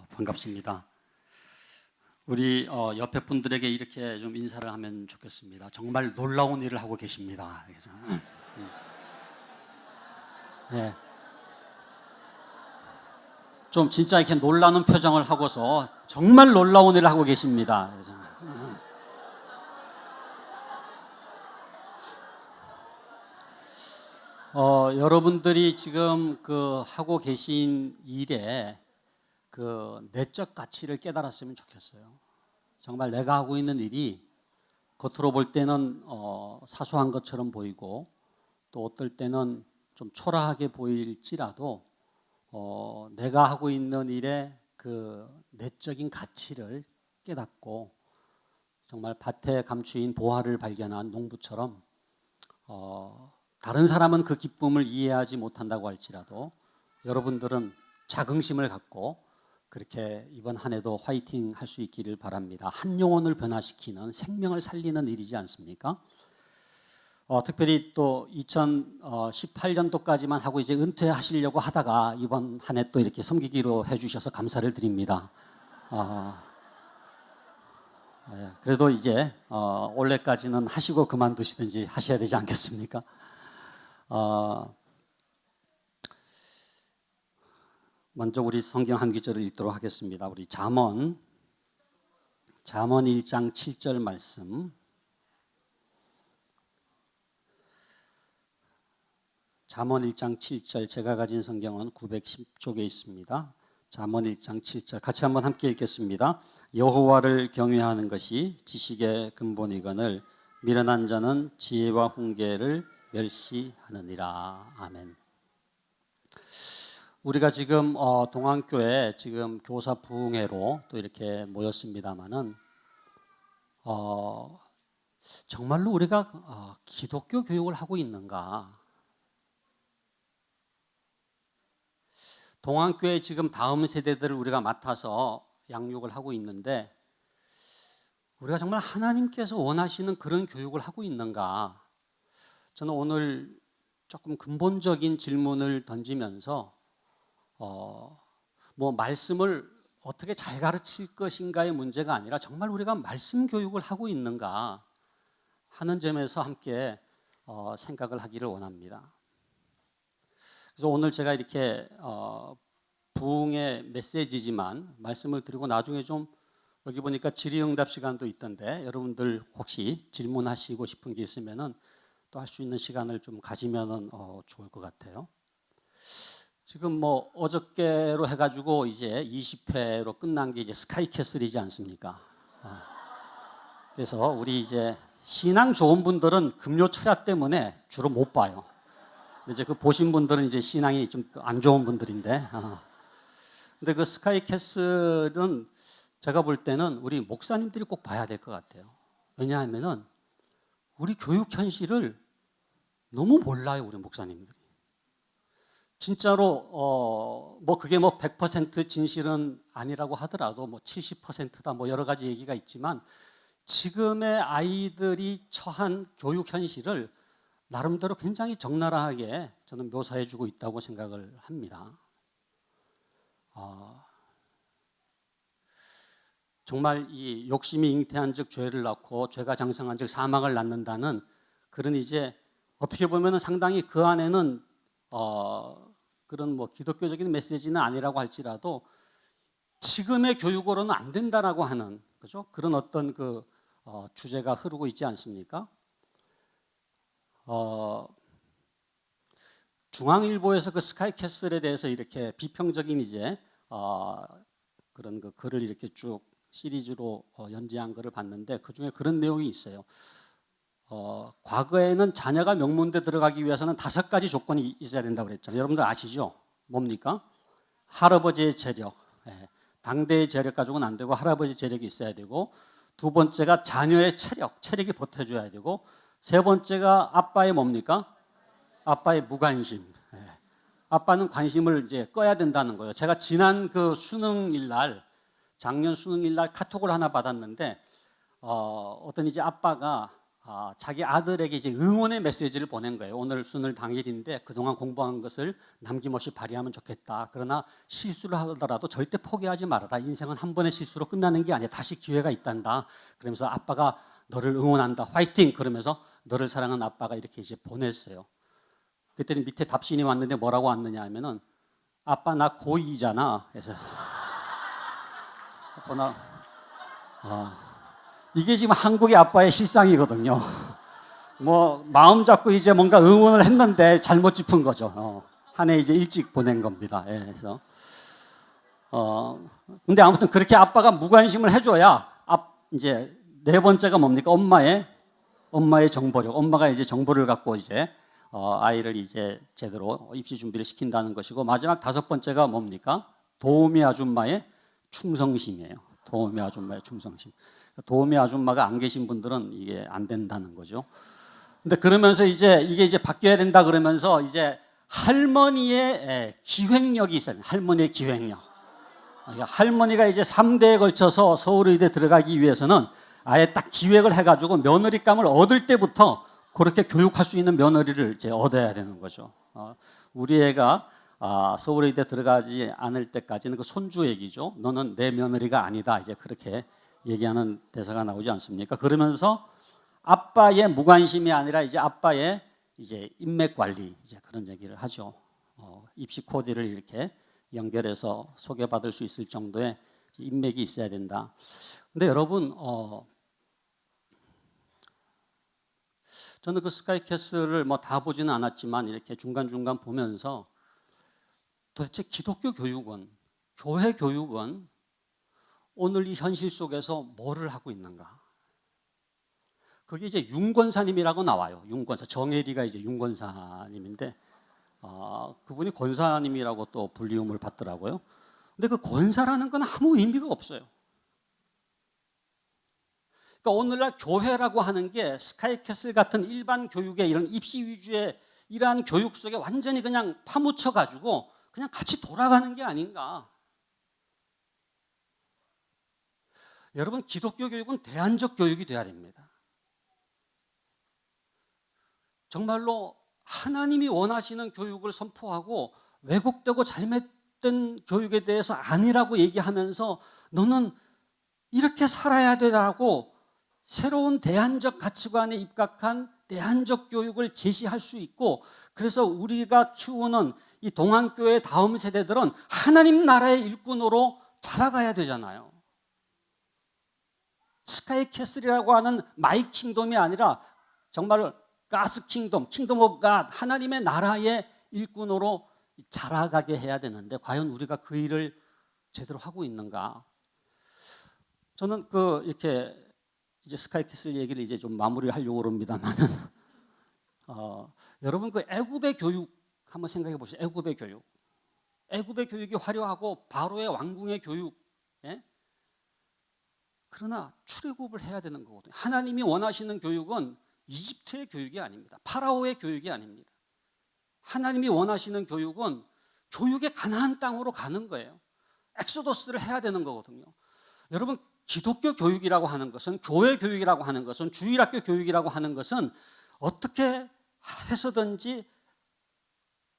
반갑습니다. 우리 옆에 분들에게 이렇게 좀 인사를 하면 좋겠습니다. 정말 놀라운 일을 하고 계십니다. 그래서, 예, 좀 진짜 이렇게 놀라는 표정을 하고서 정말 놀라운 일을 하고 계십니다. 그래서, 여러분들이 지금 그 하고 계신 일에 그 내적 가치를 깨달았으면 좋겠어요. 정말 내가 하고 있는 일이 겉으로 볼 때는 사소한 것처럼 보이고 또 어떨 때는 좀 초라하게 보일지라도 내가 하고 있는 일의 그 내적인 가치를 깨닫고 정말 밭에 감추인 보화를 발견한 농부처럼 다른 사람은 그 기쁨을 이해하지 못한다고 할지라도 여러분들은 자긍심을 갖고 그렇게 이번 한 해도 화이팅 할 수 있기를 바랍니다. 한 영혼을 변화시키는 생명을 살리는 일이지 않습니까? 특별히 또 2018년도까지만 하고 이제 은퇴하시려고 하다가 이번 한 해 또 이렇게 섬기기로 해주셔서 감사를 드립니다. 그래도 이제 올해까지는 하시고 그만두시든지 하셔야 되지 않겠습니까? 먼저 우리 성경 한 구절을 읽도록 하겠습니다. 우리 잠언 1장 7절 말씀. 잠언 1장 7절, 제가 가진 성경은 910쪽에 있습니다. 잠언 1장 7절 같이 한번 함께 읽겠습니다. 여호와를 경외하는 것이 지식의 근본이거늘 미련한 자는 지혜와 훈계를 멸시하느니라. 아멘. 우리가 지금 동안교회 지금 교사 부흥회로 또 이렇게 모였습니다마는 정말로 우리가 기독교 교육을 하고 있는가? 동안교회 지금 다음 세대들을 우리가 맡아서 양육을 하고 있는데 우리가 정말 하나님께서 원하시는 그런 교육을 하고 있는가? 저는 오늘 조금 근본적인 질문을 던지면서 말씀을 어떻게 잘 가르칠 것인가의 문제가 아니라 정말 우리가 말씀 교육을 하고 있는가 하는 점에서 함께 생각을 하기를 원합니다. 그래서 오늘 제가 이렇게 부흥의 메시지지만 말씀을 드리고 나중에 좀 여기 보니까 질의응답 시간도 있던데 여러분들 혹시 질문하시고 싶은 게 있으면은 또 할 수 있는 시간을 좀 가지면은 좋을 것 같아요. 지금 어저께로 해가지고 이제 20회로 끝난 게 이제 스카이캐슬이지 않습니까? 그래서 우리 이제 신앙 좋은 분들은 금요 철야 때문에 주로 못 봐요. 이제 그 보신 분들은 이제 신앙이 좀 안 좋은 분들인데, 근데 그 스카이캐슬은 제가 볼 때는 우리 목사님들이 꼭 봐야 될 것 같아요. 왜냐하면은 우리 교육 현실을 너무 몰라요, 우리 목사님들이. 진짜로 그게 100% 진실은 아니라고 하더라도 70%다 여러 가지 얘기가 있지만 지금의 아이들이 처한 교육 현실을 나름대로 굉장히 적나라하게 저는 묘사해주고 있다고 생각을 합니다. 정말 이 욕심이 잉태한즉 죄를 낳고 죄가 장성한즉 사망을 낳는다는 그런 이제 어떻게 보면 상당히 그 안에는 그런 기독교적인 메시지는 아니라고 할지라도 지금의 교육으로는 안 된다라고 하는 그죠? 그런 어떤 그 주제가 흐르고 있지 않습니까? 중앙일보에서 그 스카이캐슬에 대해서 이렇게 비평적인 이제 그런 그 글을 이렇게 쭉 시리즈로 연재한 글을 봤는데 그 중에 그런 내용이 있어요. 과거에는 자녀가 명문대 들어가기 위해서는 5가지 조건이 있어야 된다고 그랬잖아요. 여러분들 아시죠? 뭡니까? 할아버지의 재력, 당대의 재력 가지고는 안 되고 할아버지 재력이 있어야 되고, 두 번째가 자녀의 체력이 버텨줘야 되고, 세 번째가 아빠의 뭡니까? 아빠의 무관심. 아빠는 관심을 이제 꺼야 된다는 거예요. 제가 지난 그 작년 수능일 날 카톡을 하나 받았는데 어떤 이제 아빠가 자기 아들에게 이제 응원의 메시지를 보낸 거예요. 오늘 수능 당일인데 그동안 공부한 것을 남김없이 발휘하면 좋겠다. 그러나 실수를 하더라도 절대 포기하지 말아라. 인생은 한 번의 실수로 끝나는 게 아니야. 다시 기회가 있단다. 그러면서 아빠가 너를 응원한다. 화이팅! 그러면서 너를 사랑하는 아빠가 이렇게 이제 보냈어요. 그때는 밑에 답신이 왔는데 뭐라고 왔느냐 하면은 아빠 나 고2잖아. 그래서 아빠 나 이게 지금 한국의 아빠의 실상이거든요. 뭐 마음 잡고 이제 뭔가 응원을 했는데 잘못 짚은 거죠. 한 해 이제 일찍 보낸 겁니다. 예, 그래서 근데 아무튼 그렇게 아빠가 무관심을 해줘야 이제 네 번째가 뭡니까? 엄마의 정보력. 엄마가 이제 정보를 갖고 이제 아이를 이제 제대로 입시 준비를 시킨다는 것이고, 마지막 다섯 번째가 뭡니까? 도우미 아줌마의 충성심이에요. 도우미 아줌마의 충성심. 도우미 아줌마가 안 계신 분들은 이게 안 된다는 거죠. 근데 그러면서 이제 이게 이제 바뀌어야 된다 그러면서 이제 할머니의 기획력이 있어요. 할머니의 기획력. 할머니가 이제 3대에 걸쳐서 서울의대 들어가기 위해서는 아예 딱 기획을 해가지고 며느리감을 얻을 때부터 그렇게 교육할 수 있는 며느리를 이제 얻어야 되는 거죠. 우리 애가 서울의대 들어가지 않을 때까지는 그 손주 얘기죠. 너는 내 며느리가 아니다. 이제 그렇게 얘기하는 대사가 나오지 않습니까? 그러면서 아빠의 무관심이 아니라 이제 아빠의 이제 인맥 관리 이제 그런 얘기를 하죠. 입시 코디를 이렇게 연결해서 소개받을 수 있을 정도의 인맥이 있어야 된다. 근데 여러분, 저는 그 스카이캐슬을 뭐 다 보지는 않았지만 이렇게 중간중간 보면서 도대체 기독교 교육은, 교회 교육은 오늘 이 현실 속에서 뭐를 하고 있는가? 그게 이제 윤권사님이라고 나와요. 윤권사. 정혜리가 이제 윤권사님인데, 그분이 권사님이라고 또 불리움을 받더라고요. 근데 그 권사라는 건 아무 의미가 없어요. 그러니까 오늘날 교회라고 하는 게 스카이캐슬 같은 일반 교육의 이런 입시 위주의 이러한 교육 속에 완전히 그냥 파묻혀가지고 그냥 같이 돌아가는 게 아닌가. 여러분, 기독교 교육은 대안적 교육이 돼야 됩니다. 정말로 하나님이 원하시는 교육을 선포하고 왜곡되고 잘못된 교육에 대해서 아니라고 얘기하면서 너는 이렇게 살아야 되라고 새로운 대안적 가치관에 입각한 대안적 교육을 제시할 수 있고, 그래서 우리가 키우는 이 동안교회 다음 세대들은 하나님 나라의 일꾼으로 자라가야 되잖아요. 스카이캐슬이라고 하는 마이 킹덤이 아니라 정말 가스 킹덤, 킹덤 오브 갓, 하나님의 나라의 일꾼으로 자라가게 해야 되는데 과연 우리가 그 일을 제대로 하고 있는가? 저는 이렇게 이제 스카이캐슬 얘기를 이제 좀 마무리하려고 합니다만은 여러분 그 애굽의 교육 한번 생각해 보시죠. 애굽의 교육. 애굽의 교육이 화려하고 바로의 왕궁의 교육. 예? 그러나 출애굽을 해야 되는 거거든요. 하나님이 원하시는 교육은 이집트의 교육이 아닙니다. 파라오의 교육이 아닙니다. 하나님이 원하시는 교육은 교육의 가나안 땅으로 가는 거예요. 엑소더스를 해야 되는 거거든요. 여러분, 기독교 교육이라고 하는 것은, 교회 교육이라고 하는 것은, 주일학교 교육이라고 하는 것은 어떻게 해서든지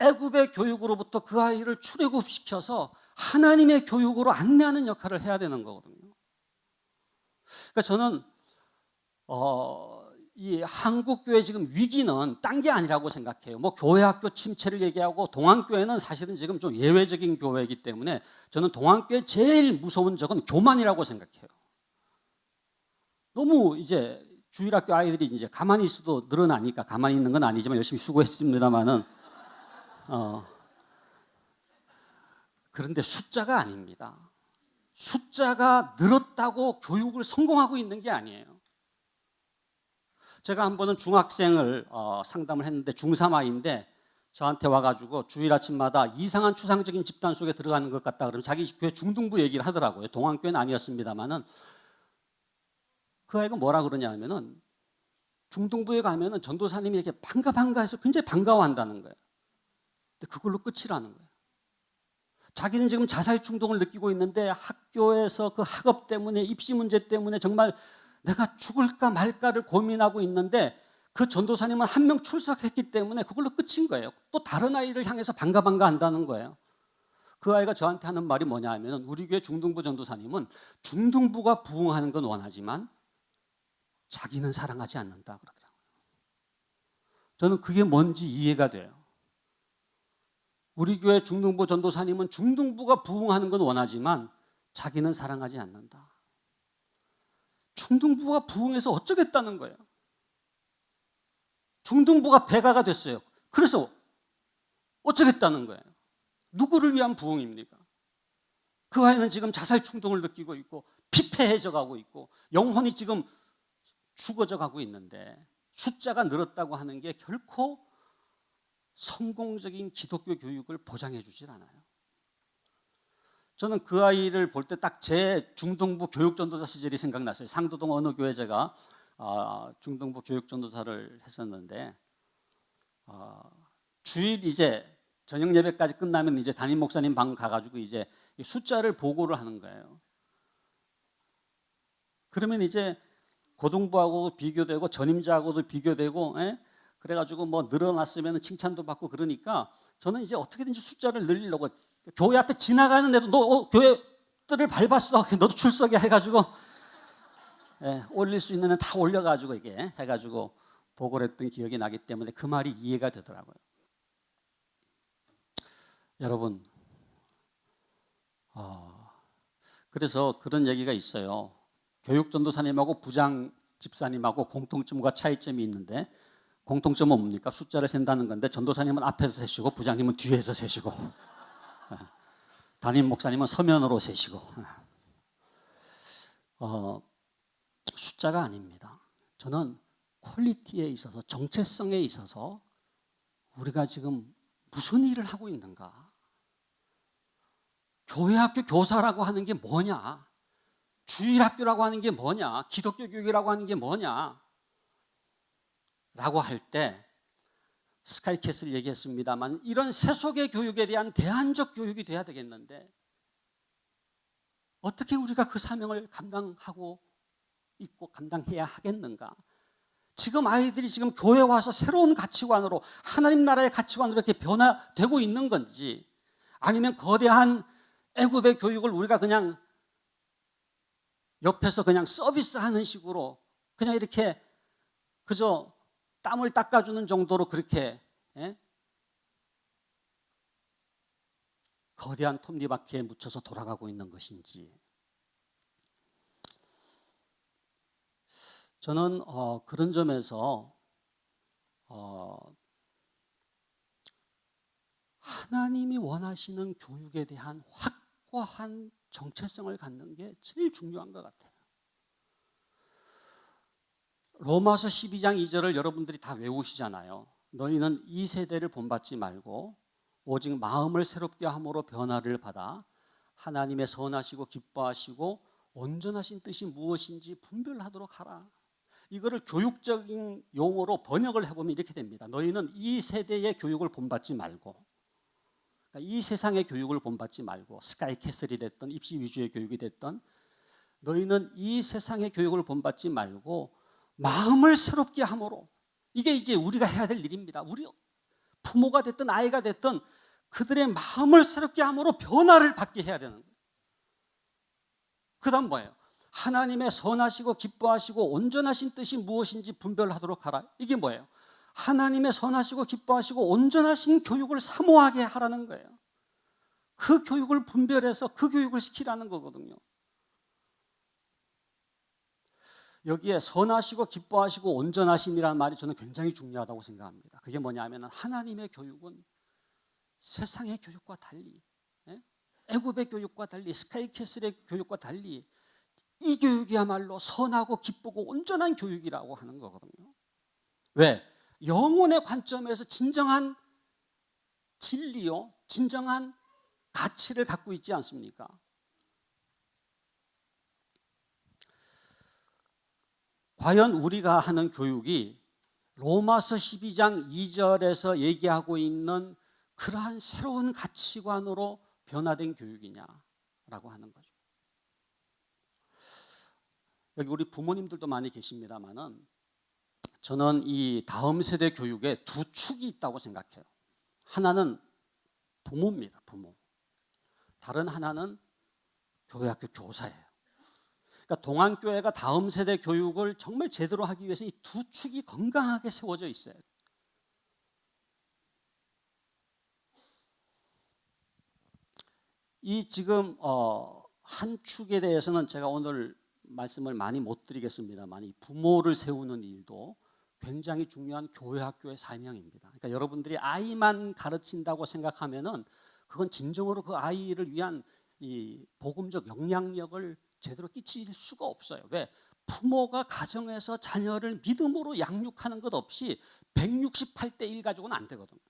애굽의 교육으로부터 그 아이를 출애굽시켜서 하나님의 교육으로 안내하는 역할을 해야 되는 거거든요. 그러니까 저는 이 한국 교회 지금 위기는 딴 게 아니라고 생각해요. 뭐 교회 학교 침체를 얘기하고, 동안교회는 사실은 지금 좀 예외적인 교회이기 때문에 저는 동안교회 제일 무서운 적은 교만이라고 생각해요. 너무 이제 주일학교 아이들이 이제 가만히 있어도 늘어나니까, 가만히 있는 건 아니지만 열심히 수고했습니다만은 그런데 숫자가 아닙니다. 숫자가 늘었다고 교육을 성공하고 있는 게 아니에요. 제가 한 번은 중학생을 상담을 했는데 중3 아이인데 저한테 와가지고 주일 아침마다 이상한 추상적인 집단 속에 들어가는 것 같다 그러면 자기 교회 중등부 얘기를 하더라고요. 동안교회는 아니었습니다만은 그 아이가 뭐라 그러냐 하면은 중등부에 가면은 전도사님이 이렇게 반가 해서 굉장히 반가워한다는 거예요. 근데 그걸로 끝이라는 거예요. 자기는 지금 자살 충동을 느끼고 있는데 학교에서 그 학업 때문에, 입시 문제 때문에 정말 내가 죽을까 말까를 고민하고 있는데 그 전도사님은 한 명 출석했기 때문에 그걸로 끝인 거예요. 또 다른 아이를 향해서 반가 한다는 거예요. 그 아이가 저한테 하는 말이 뭐냐 하면 우리 교회 중등부 전도사님은 중등부가 부흥하는 건 원하지만 자기는 사랑하지 않는다 그러더라고요. 저는 그게 뭔지 이해가 돼요. 우리 교회 중등부 전도사님은 중등부가 부흥하는 건 원하지만 자기는 사랑하지 않는다. 중등부가 부흥해서 어쩌겠다는 거예요. 중등부가 배가가 됐어요. 그래서 어쩌겠다는 거예요. 누구를 위한 부흥입니까? 그 아이는 지금 자살 충동을 느끼고 있고 피폐해져 가고 있고 영혼이 지금 죽어져 가고 있는데 숫자가 늘었다고 하는 게 결코 성공적인 기독교 교육을 보장해 주질 않아요. 저는 그 아이를 볼 때 딱 제 중등부 교육전도사 시절이 생각났어요. 상도동 어느 교회 제가 중등부 교육전도사를 했었는데 주일 이제 저녁 예배까지 끝나면 이제 담임 목사님 방 가가지고 이제 숫자를 보고를 하는 거예요. 그러면 이제 고등부하고도 비교되고 전임자하고도 비교되고, 그래가지고 뭐 늘어났으면 칭찬도 받고 그러니까 저는 이제 어떻게든지 숫자를 늘리려고 교회 앞에 지나가는데도 너 교회 뜰을 밟았어. 너도 출석이야 해가지고 올릴 수 있는 애 다 올려가지고 이게 해가지고 보고를 했던 기억이 나기 때문에 그 말이 이해가 되더라고요. 여러분, 그래서 그런 얘기가 있어요. 교육전도사님하고 부장 집사님하고 공통점과 차이점이 있는데 공통점은 뭡니까? 숫자를 센다는 건데 전도사님은 앞에서 세시고 부장님은 뒤에서 세시고 담임 목사님은 서면으로 세시고 숫자가 아닙니다. 저는 퀄리티에 있어서 정체성에 있어서 우리가 지금 무슨 일을 하고 있는가? 교회학교 교사라고 하는 게 뭐냐? 주일학교라고 하는 게 뭐냐? 기독교 교육이라고 하는 게 뭐냐? 라고 할 때 스카이캐슬 얘기했습니다만 이런 세속의 교육에 대한 대안적 교육이 돼야 되겠는데 어떻게 우리가 그 사명을 감당하고 있고 감당해야 하겠는가? 지금 아이들이 지금 교회 와서 새로운 가치관으로 하나님 나라의 가치관으로 이렇게 변화되고 있는 건지 아니면 거대한 애굽의 교육을 우리가 그냥 옆에서 그냥 서비스하는 식으로 그냥 이렇게 그저 땀을 닦아주는 정도로 그렇게 거대한 톱니바퀴에 묻혀서 돌아가고 있는 것인지 저는 그런 점에서 하나님이 원하시는 교육에 대한 확고한 정체성을 갖는 게 제일 중요한 것 같아요. 로마서 12장 2절을 여러분들이 다 외우시잖아요. 너희는 이 세대를 본받지 말고 오직 마음을 새롭게 함으로 변화를 받아 하나님의 선하시고 기뻐하시고 온전하신 뜻이 무엇인지 분별하도록 하라. 이거를 교육적인 용어로 번역을 해보면 이렇게 됩니다. 너희는 이 세대의 교육을 본받지 말고 그러니까 이 세상의 교육을 본받지 말고 스카이캐슬이 됐던 입시 위주의 교육이 됐던 너희는 이 세상의 교육을 본받지 말고 마음을 새롭게 함으로 이게 이제 우리가 해야 될 일입니다. 우리 부모가 됐든 아이가 됐든 그들의 마음을 새롭게 함으로 변화를 받게 해야 되는 거예요. 그 다음 뭐예요? 하나님의 선하시고 기뻐하시고 온전하신 뜻이 무엇인지 분별하도록 하라. 이게 뭐예요? 하나님의 선하시고 기뻐하시고 온전하신 교육을 사모하게 하라는 거예요. 그 교육을 분별해서 그 교육을 시키라는 거거든요. 여기에 선하시고 기뻐하시고 온전하심이라는 말이 저는 굉장히 중요하다고 생각합니다. 그게 뭐냐면 하나님의 교육은 세상의 교육과 달리 애굽의 교육과 달리 스카이캐슬의 교육과 달리 이 교육이야말로 선하고 기쁘고 온전한 교육이라고 하는 거거든요. 왜? 영혼의 관점에서 진정한 진리요, 진정한 가치를 갖고 있지 않습니까? 과연 우리가 하는 교육이 로마서 12장 2절에서 얘기하고 있는 그러한 새로운 가치관으로 변화된 교육이냐라고 하는 거죠. 여기 우리 부모님들도 많이 계십니다만은 저는 이 다음 세대 교육에 두 축이 있다고 생각해요. 하나는 부모입니다. 부모. 다른 하나는 교회학교 교사예요. 그러니까 동안교회가 다음 세대 교육을 정말 제대로 하기 위해서 이 두 축이 건강하게 세워져 있어요. 이 지금 한 축에 대해서는 제가 오늘 말씀을 많이 못 드리겠습니다만 이 부모를 세우는 일도 굉장히 중요한 교회학교의 사명입니다. 그러니까 여러분들이 아이만 가르친다고 생각하면은 그건 진정으로 그 아이를 위한 이 복음적 영향력을 제대로 끼칠 수가 없어요. 왜? 부모가 가정에서 자녀를 믿음으로 양육하는 것 없이 168대 1 가지고는 안 되거든요.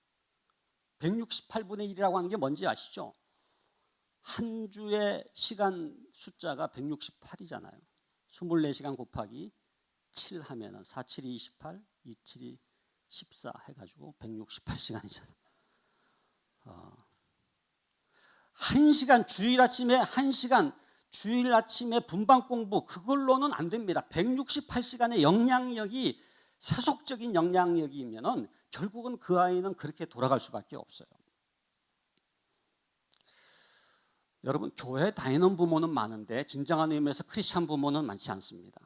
168분의 1이라고 하는 게 뭔지 아시죠? 한 주의 시간 숫자가 168이잖아요. 24시간 곱하기 7 하면은 4, 7이 28, 2, 7이 14 해가지고 168시간이잖아요. 1시간 주일 아침에 1시간 주일 아침에 분방 공부 그걸로는 안 됩니다. 168시간의 영향력이 세속적인 영향력이면은 결국은 그 아이는 그렇게 돌아갈 수밖에 없어요. 여러분 교회 다니는 부모는 많은데 진정한 의미에서 크리스찬 부모는 많지 않습니다.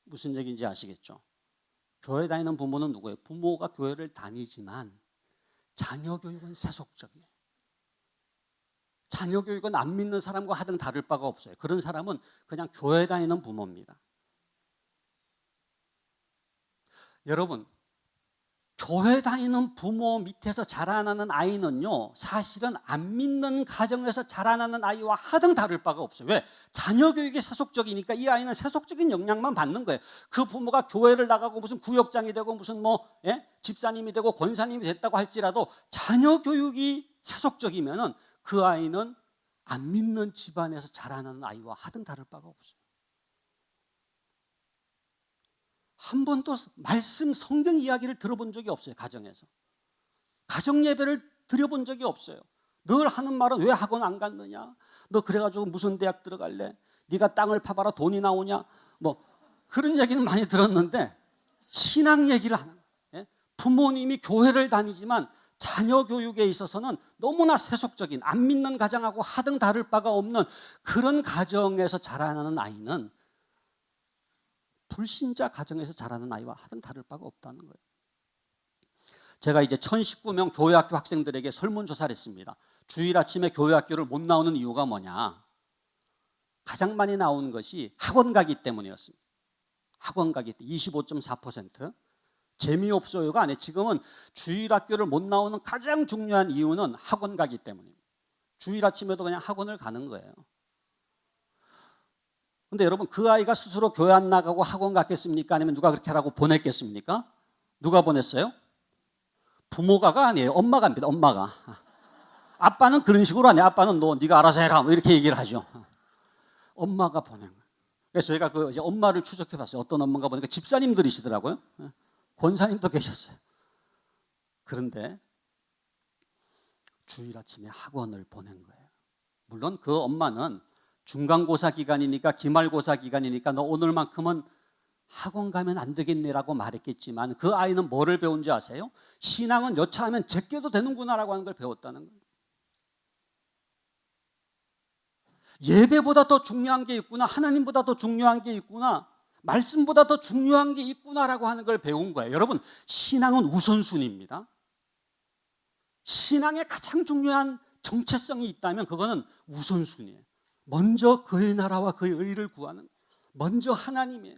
무슨 얘기인지 아시겠죠? 교회 다니는 부모는 누구예요? 부모가 교회를 다니지만 자녀 교육은 세속적이에요. 자녀 교육은 안 믿는 사람과 하등 다를 바가 없어요. 그런 사람은 그냥 교회 다니는 부모입니다. 여러분 교회 다니는 부모 밑에서 자라나는 아이는요 사실은 안 믿는 가정에서 자라나는 아이와 하등 다를 바가 없어요. 왜? 자녀 교육이 세속적이니까 이 아이는 세속적인 영향만 받는 거예요. 그 부모가 교회를 나가고 무슨 구역장이 되고 무슨 집사님이 되고 권사님이 됐다고 할지라도 자녀 교육이 세속적이면은 그 아이는 안 믿는 집안에서 자라나는 아이와 하등 다를 바가 없어요. 한 번도 말씀 성경 이야기를 들어본 적이 없어요. 가정에서 가정 예배를 드려본 적이 없어요. 늘 하는 말은 왜 학원 안 갔느냐, 너 그래가지고 무슨 대학 들어갈래, 네가 땅을 파봐라 돈이 나오냐, 그런 얘기는 많이 들었는데 신앙 얘기를 하는 거예요. 부모님이 교회를 다니지만 자녀 교육에 있어서는 너무나 세속적인 안 믿는 가정하고 하등 다를 바가 없는 그런 가정에서 자라나는 아이는 불신자 가정에서 자라는 아이와 하등 다를 바가 없다는 거예요. 제가 이제 1019명 교회학교 학생들에게 설문조사를 했습니다. 주일 아침에 교회학교를 못 나오는 이유가 뭐냐? 가장 많이 나오는 것이 학원 가기 때문이었습니다. 학원 가기 때 25.4%. 재미없어요가 아니에요. 지금은 주일 학교를 못 나오는 가장 중요한 이유는 학원 가기 때문입니다. 주일 아침에도 그냥 학원을 가는 거예요. 근데 여러분 그 아이가 스스로 교회 안 나가고 학원 갔겠습니까? 아니면 누가 그렇게 하라고 보냈겠습니까? 누가 보냈어요? 부모가가 아니에요. 엄마가 합니다. 엄마가. 아빠는 그런 식으로 하냐? 아빠는 네가 알아서 해라 이렇게 얘기를 하죠. 엄마가 보낸 거예요. 그래서 저희가 이제 엄마를 추적해봤어요. 어떤 엄마가 보니까 집사님들이시더라고요. 권사님도 계셨어요. 그런데 주일 아침에 학원을 보낸 거예요. 물론 그 엄마는 중간고사 기간이니까 기말고사 기간이니까 너 오늘만큼은 학원 가면 안 되겠네라고 말했겠지만 그 아이는 뭐를 배운지 아세요? 신앙은 여차하면 제껴도 되는구나라고 하는 걸 배웠다는 거예요. 예배보다 더 중요한 게 있구나, 하나님보다 더 중요한 게 있구나, 말씀보다 더 중요한 게 있구나라고 하는 걸 배운 거예요. 여러분 신앙은 우선순위입니다. 신앙의 가장 중요한 정체성이 있다면 그거는 우선순위예요. 먼저 그의 나라와 그의 의를 구하는, 먼저 하나님이에요.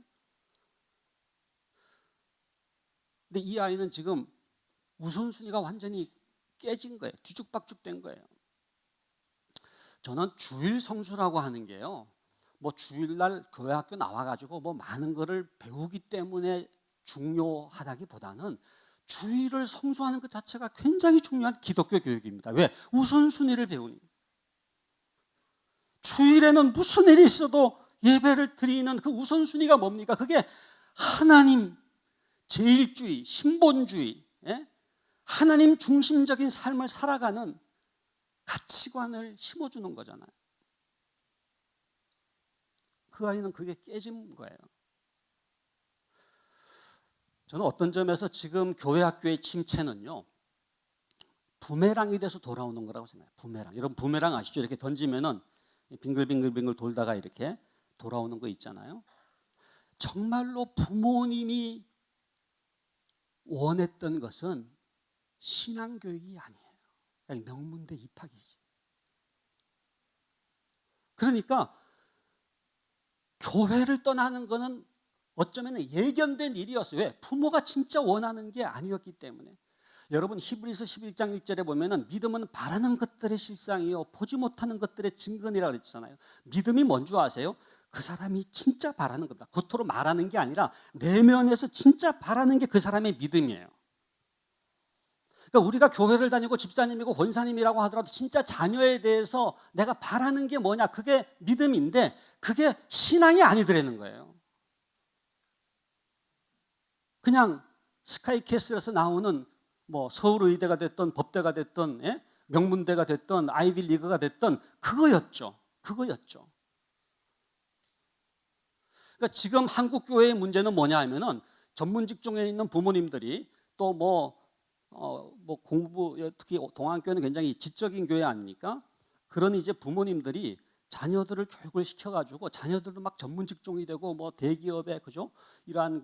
근데 이 아이는 지금 우선순위가 완전히 깨진 거예요. 뒤죽박죽된 거예요. 저는 주일 성수라고 하는 게요, 주일날 교회 학교 나와가지고 많은 거를 배우기 때문에 중요하다기보다는 주일을 성수하는 것 자체가 굉장히 중요한 기독교 교육입니다. 왜? 우선순위를 배우니까. 주일에는 무슨 일이 있어도 예배를 드리는 그 우선순위가 뭡니까? 그게 하나님, 제일주의, 신본주의, 하나님 중심적인 삶을 살아가는 가치관을 심어주는 거잖아요. 그 아이는 그게 깨진 거예요. 저는 어떤 점에서 지금 교회 학교의 침체는요, 부메랑이 돼서 돌아오는 거라고 생각해요. 부메랑. 여러분 부메랑 아시죠? 이렇게 던지면은 빙글빙글빙글 돌다가 이렇게 돌아오는 거 있잖아요. 정말로 부모님이 원했던 것은 신앙교육이 아니에요. 그냥 명문대 입학이지. 그러니까 교회를 떠나는 거는 어쩌면 예견된 일이었어요. 왜? 부모가 진짜 원하는 게 아니었기 때문에. 여러분 히브리서 11장 1절에 보면은 믿음은 바라는 것들의 실상이요 보지 못하는 것들의 증거니라 그랬잖아요. 믿음이 뭔지 아세요? 그 사람이 진짜 바라는 겁니다. 겉으로 말하는 게 아니라 내면에서 진짜 바라는 게 그 사람의 믿음이에요. 그러니까 우리가 교회를 다니고 집사님이고 권사님이라고 하더라도 진짜 자녀에 대해서 내가 바라는 게 뭐냐, 그게 믿음인데 그게 신앙이 아니더라는 거예요. 그냥 스카이캐슬에서 나오는 뭐 서울의대가 됐던 법대가 됐던, 예? 명문대가 됐던 아이비리그가 됐던 그거였죠. 그거였죠. 그러니까 지금 한국 교회의 문제는 뭐냐 하면은 전문 직종에 있는 부모님들이 또 뭐 공부, 특히 동안교회는 굉장히 지적인 교회 아닙니까? 그런 이제 부모님들이 자녀들을 교육을 시켜가지고 자녀들도 막 전문 직종이 되고 뭐 대기업에 그죠? 이러한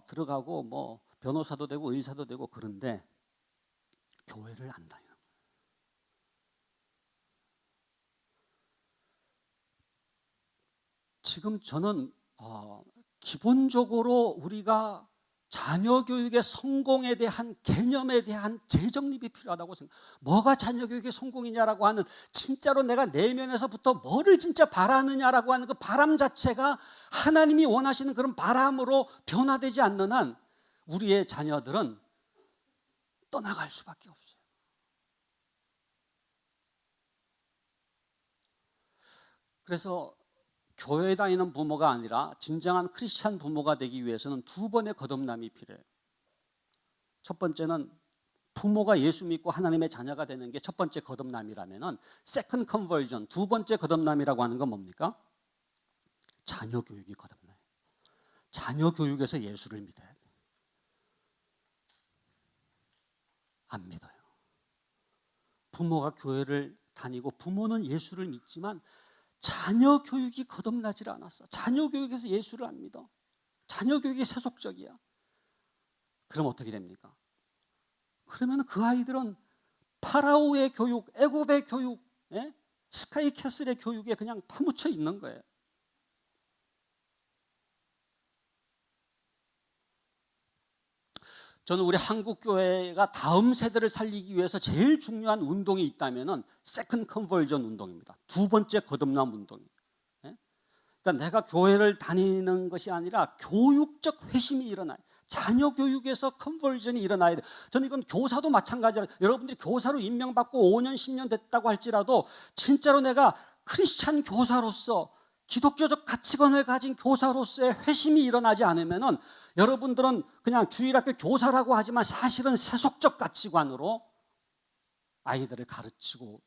들어가고 뭐 변호사도 되고 의사도 되고 그런데 교회를 안 다녀요. 지금 저는 기본적으로 우리가 자녀 교육의 성공에 대한 개념에 대한 재정립이 필요하다고 생각해요. 뭐가 자녀 교육의 성공이냐라고 하는, 진짜로 내가 내면에서부터 뭐를 진짜 바라느냐라고 하는 그 바람 자체가 하나님이 원하시는 그런 바람으로 변화되지 않는 한 우리의 자녀들은 떠나갈 수밖에 없어요. 그래서 교회에 다니는 부모가 아니라 진정한 크리스찬 부모가 되기 위해서는 두 번의 거듭남이 필요해요. 첫 번째는 부모가 예수 믿고 하나님의 자녀가 되는 게 첫 번째 거듭남이라면은 세컨드 컨버전, 두 번째 거듭남이라고 하는 건 뭡니까? 자녀 교육이 거듭나요. 자녀 교육에서 예수를 믿어야 돼요. 안 믿어요. 부모가 교회를 다니고 부모는 예수를 믿지만 자녀 교육이 거듭나질 않았어. 자녀 교육에서 예수를 안 믿어. 자녀 교육이 세속적이야. 그럼 어떻게 됩니까? 그러면 그 아이들은 파라오의 교육, 애굽의 교육, 스카이캐슬의 교육에 그냥 파묻혀 있는 거예요. 저는 우리 한국 교회가 다음 세대를 살리기 위해서 제일 중요한 운동이 있다면은 세컨드 컨버전 운동입니다. 두 번째 거듭남 운동이에요. 그러니까 내가 교회를 다니는 것이 아니라 교육적 회심이 일어나요. 자녀 교육에서 컨버전이 일어나야 돼요. 저는 이건 교사도 마찬가지예요. 여러분들이 교사로 임명받고 5년, 10년 됐다고 할지라도 진짜로 내가 크리스찬 교사로서 기독교적 가치관을 가진 교사로서의 회심이 일어나지 않으면은 여러분들은 그냥 주일학교 교사라고 하지만 사실은 세속적 가치관으로 아이들을 가르치고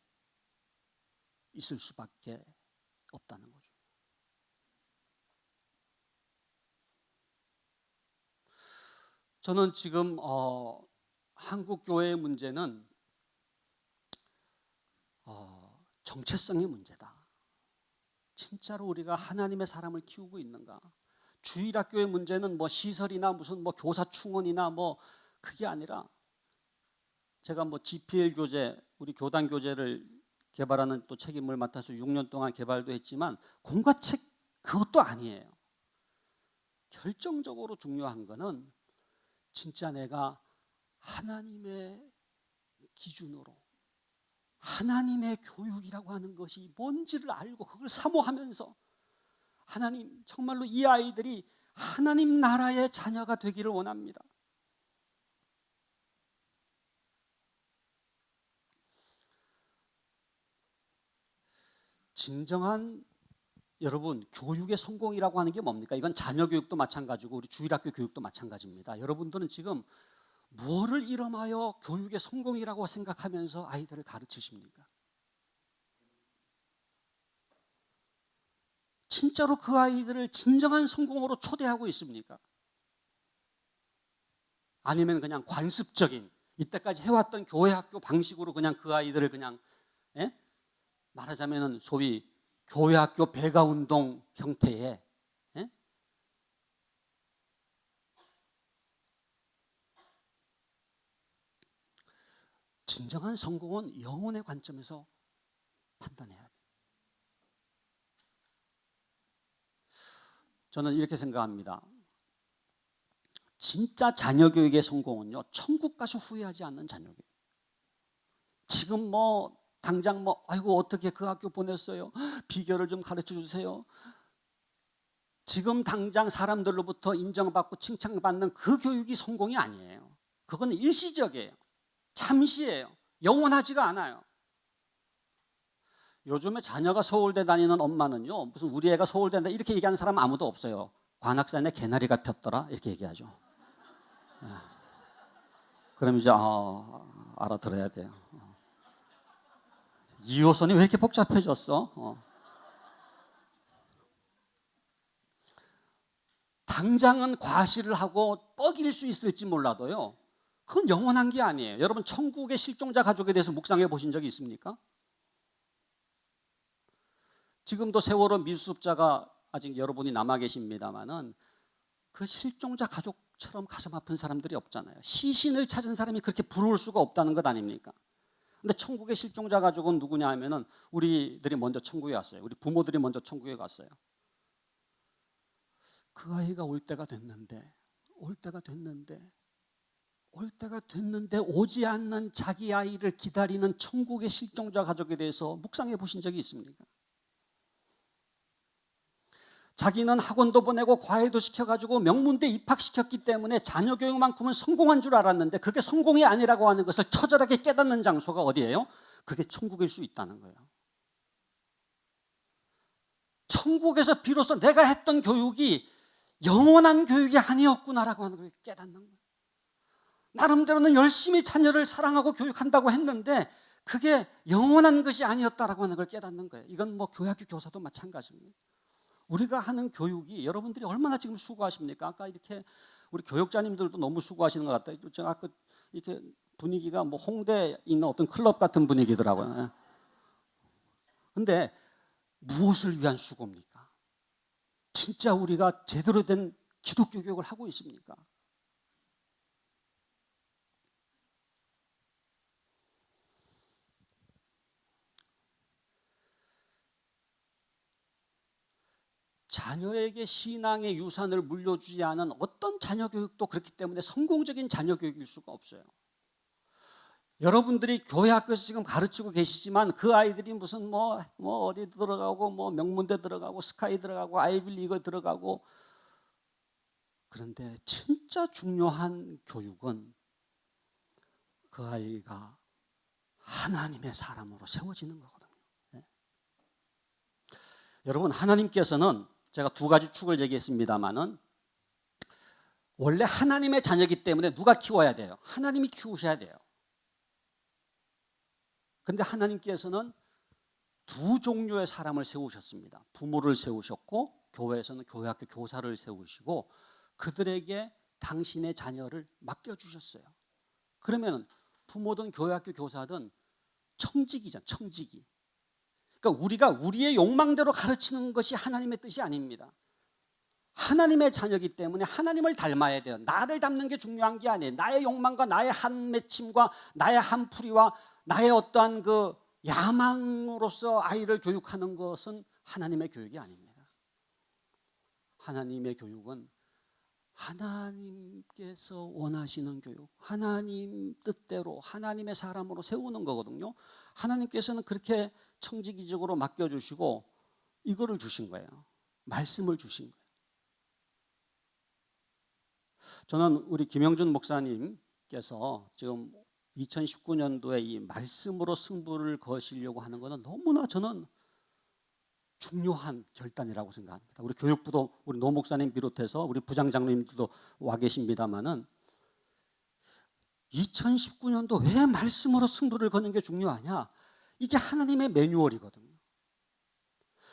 있을 수밖에 없다는 거죠. 저는 지금 한국 교회의 문제는 정체성의 문제다. 진짜로 우리가 하나님의 사람을 키우고 있는가? 주일학교의 문제는 뭐 시설이나 무슨 뭐 교사 충원이나 뭐 그게 아니라, 제가 뭐 GPL 교재, 우리 교단 교재를 개발하는 또 책임을 맡아서 6년 동안 개발도 했지만 공과책 그것도 아니에요. 결정적으로 중요한 거는 진짜 내가 하나님의 기준으로 하나님의 교육이라고 하는 것이 뭔지를 알고 그걸 사모하면서 하나님, 정말로 이 아이들이 하나님 나라의 자녀가 되기를 원합니다. 진정한 여러분 교육의 성공이라고 하는 게 뭡니까? 이건 자녀 교육도 마찬가지고 우리 주일학교 교육도 마찬가지입니다. 여러분들은 지금 무엇을 이름하여 교육의 성공이라고 생각하면서 아이들을 가르치십니까? 진짜로 그 아이들을 진정한 성공으로 초대하고 있습니까? 아니면 그냥 관습적인 이때까지 해왔던 교회 학교 방식으로 그냥 그 아이들을 그냥 말하자면 소위 교회 학교 배가 운동 형태의 진정한 성공은 영혼의 관점에서 판단해야 돼요. 저는 이렇게 생각합니다. 진짜 자녀 교육의 성공은요, 천국 가서 후회하지 않는 자녀 교육. 지금 당장 아이고 어떻게 그 학교 보냈어요? 비결을 좀 가르쳐 주세요. 지금 당장 사람들로부터 인정받고 칭찬받는 그 교육이 성공이 아니에요. 그건 일시적이에요. 잠시예요. 영원하지가 않아요. 요즘에 자녀가 서울대 다니는 엄마는요, 무슨 우리 애가 서울대 다닌다 이렇게 얘기하는 사람 아무도 없어요. 관악산에 개나리가 폈더라 이렇게 얘기하죠. 그럼 이제 알아들어야 돼요. 2호선이 왜 이렇게 복잡해졌어? 당장은 과시를 하고 뻐길 수 있을지 몰라도요, 그건 영원한 게 아니에요. 여러분 천국의 실종자 가족에 대해서 묵상해 보신 적이 있습니까? 지금도 세월호 미수습자가 아직 여러분이 남아 계십니다만은 그 실종자 가족처럼 가슴 아픈 사람들이 없잖아요. 시신을 찾은 사람이 그렇게 부러울 수가 없다는 것 아닙니까? 근데 천국의 실종자 가족은 누구냐 하면은 우리들이 먼저 천국에 왔어요. 우리 부모들이 먼저 천국에 갔어요. 그 아이가 올 때가 됐는데 오지 않는 자기 아이를 기다리는 천국의 실종자 가족에 대해서 묵상해 보신 적이 있습니까? 자기는 학원도 보내고 과외도 시켜가지고 명문대 입학시켰기 때문에 자녀 교육만큼은 성공한 줄 알았는데 그게 성공이 아니라고 하는 것을 처절하게 깨닫는 장소가 어디예요? 그게 천국일 수 있다는 거예요. 천국에서 비로소 내가 했던 교육이 영원한 교육이 아니었구나라고 하는 걸 깨닫는 거예요. 나름대로는 열심히 자녀를 사랑하고 교육한다고 했는데 그게 영원한 것이 아니었다라고 하는 걸 깨닫는 거예요. 이건 교회학교 교사도 마찬가지입니다. 우리가 하는 교육이 여러분들이 얼마나 지금 수고하십니까? 아까 이렇게 우리 교육자님들도 너무 수고하시는 것 같아요. 제가 아까 이렇게 분위기가 홍대에 있는 어떤 클럽 같은 분위기더라고요. 근데 무엇을 위한 수고입니까? 진짜 우리가 제대로 된 기독교 교육을 하고 있습니까? 자녀에게 신앙의 유산을 물려주지 않은 어떤 자녀 교육도 그렇기 때문에 성공적인 자녀 교육일 수가 없어요. 여러분들이 교회 학교에서 지금 가르치고 계시지만 그 아이들이 무슨 어디 들어가고 명문대 들어가고 스카이 들어가고 아이비리그 들어가고, 그런데 진짜 중요한 교육은 그 아이가 하나님의 사람으로 세워지는 거거든요. 네. 여러분, 하나님께서는 제가 두 가지 축을 얘기했습니다만은 원래 하나님의 자녀이기 때문에 누가 키워야 돼요? 하나님이 키우셔야 돼요. 그런데 하나님께서는 두 종류의 사람을 세우셨습니다. 부모를 세우셨고 교회에서는 교회학교 교사를 세우시고 그들에게 당신의 자녀를 맡겨주셨어요. 그러면 부모든 교회학교 교사든 청직이잖아요. 청직이. 그러니까 우리가 우리의 욕망대로 가르치는 것이 하나님의 뜻이 아닙니다. 하나님의 자녀이기 때문에 하나님을 닮아야 돼요. 나를 닮는 게 중요한 게 아니에요. 나의 욕망과 나의 한 맺힘과 나의 한풀이와 나의 어떠한 그 야망으로서 아이를 교육하는 것은 하나님의 교육이 아닙니다. 하나님의 교육은 하나님께서 원하시는 교육, 하나님 뜻대로 하나님의 사람으로 세우는 거거든요. 하나님께서는 그렇게 청지기적으로 맡겨주시고 이거를 주신 거예요. 말씀을 주신 거예요. 저는 우리 김영준 목사님께서 지금 2019년도에 이 말씀으로 승부를 거시려고 하는 것은 너무나 저는 중요한 결단이라고 생각합니다. 우리 교육부도 우리 노 목사님 비롯해서 우리 부장장님들도 와 계십니다만은 2019년도 왜 말씀으로 승부를 거는 게 중요하냐? 이게 하나님의 매뉴얼이거든요.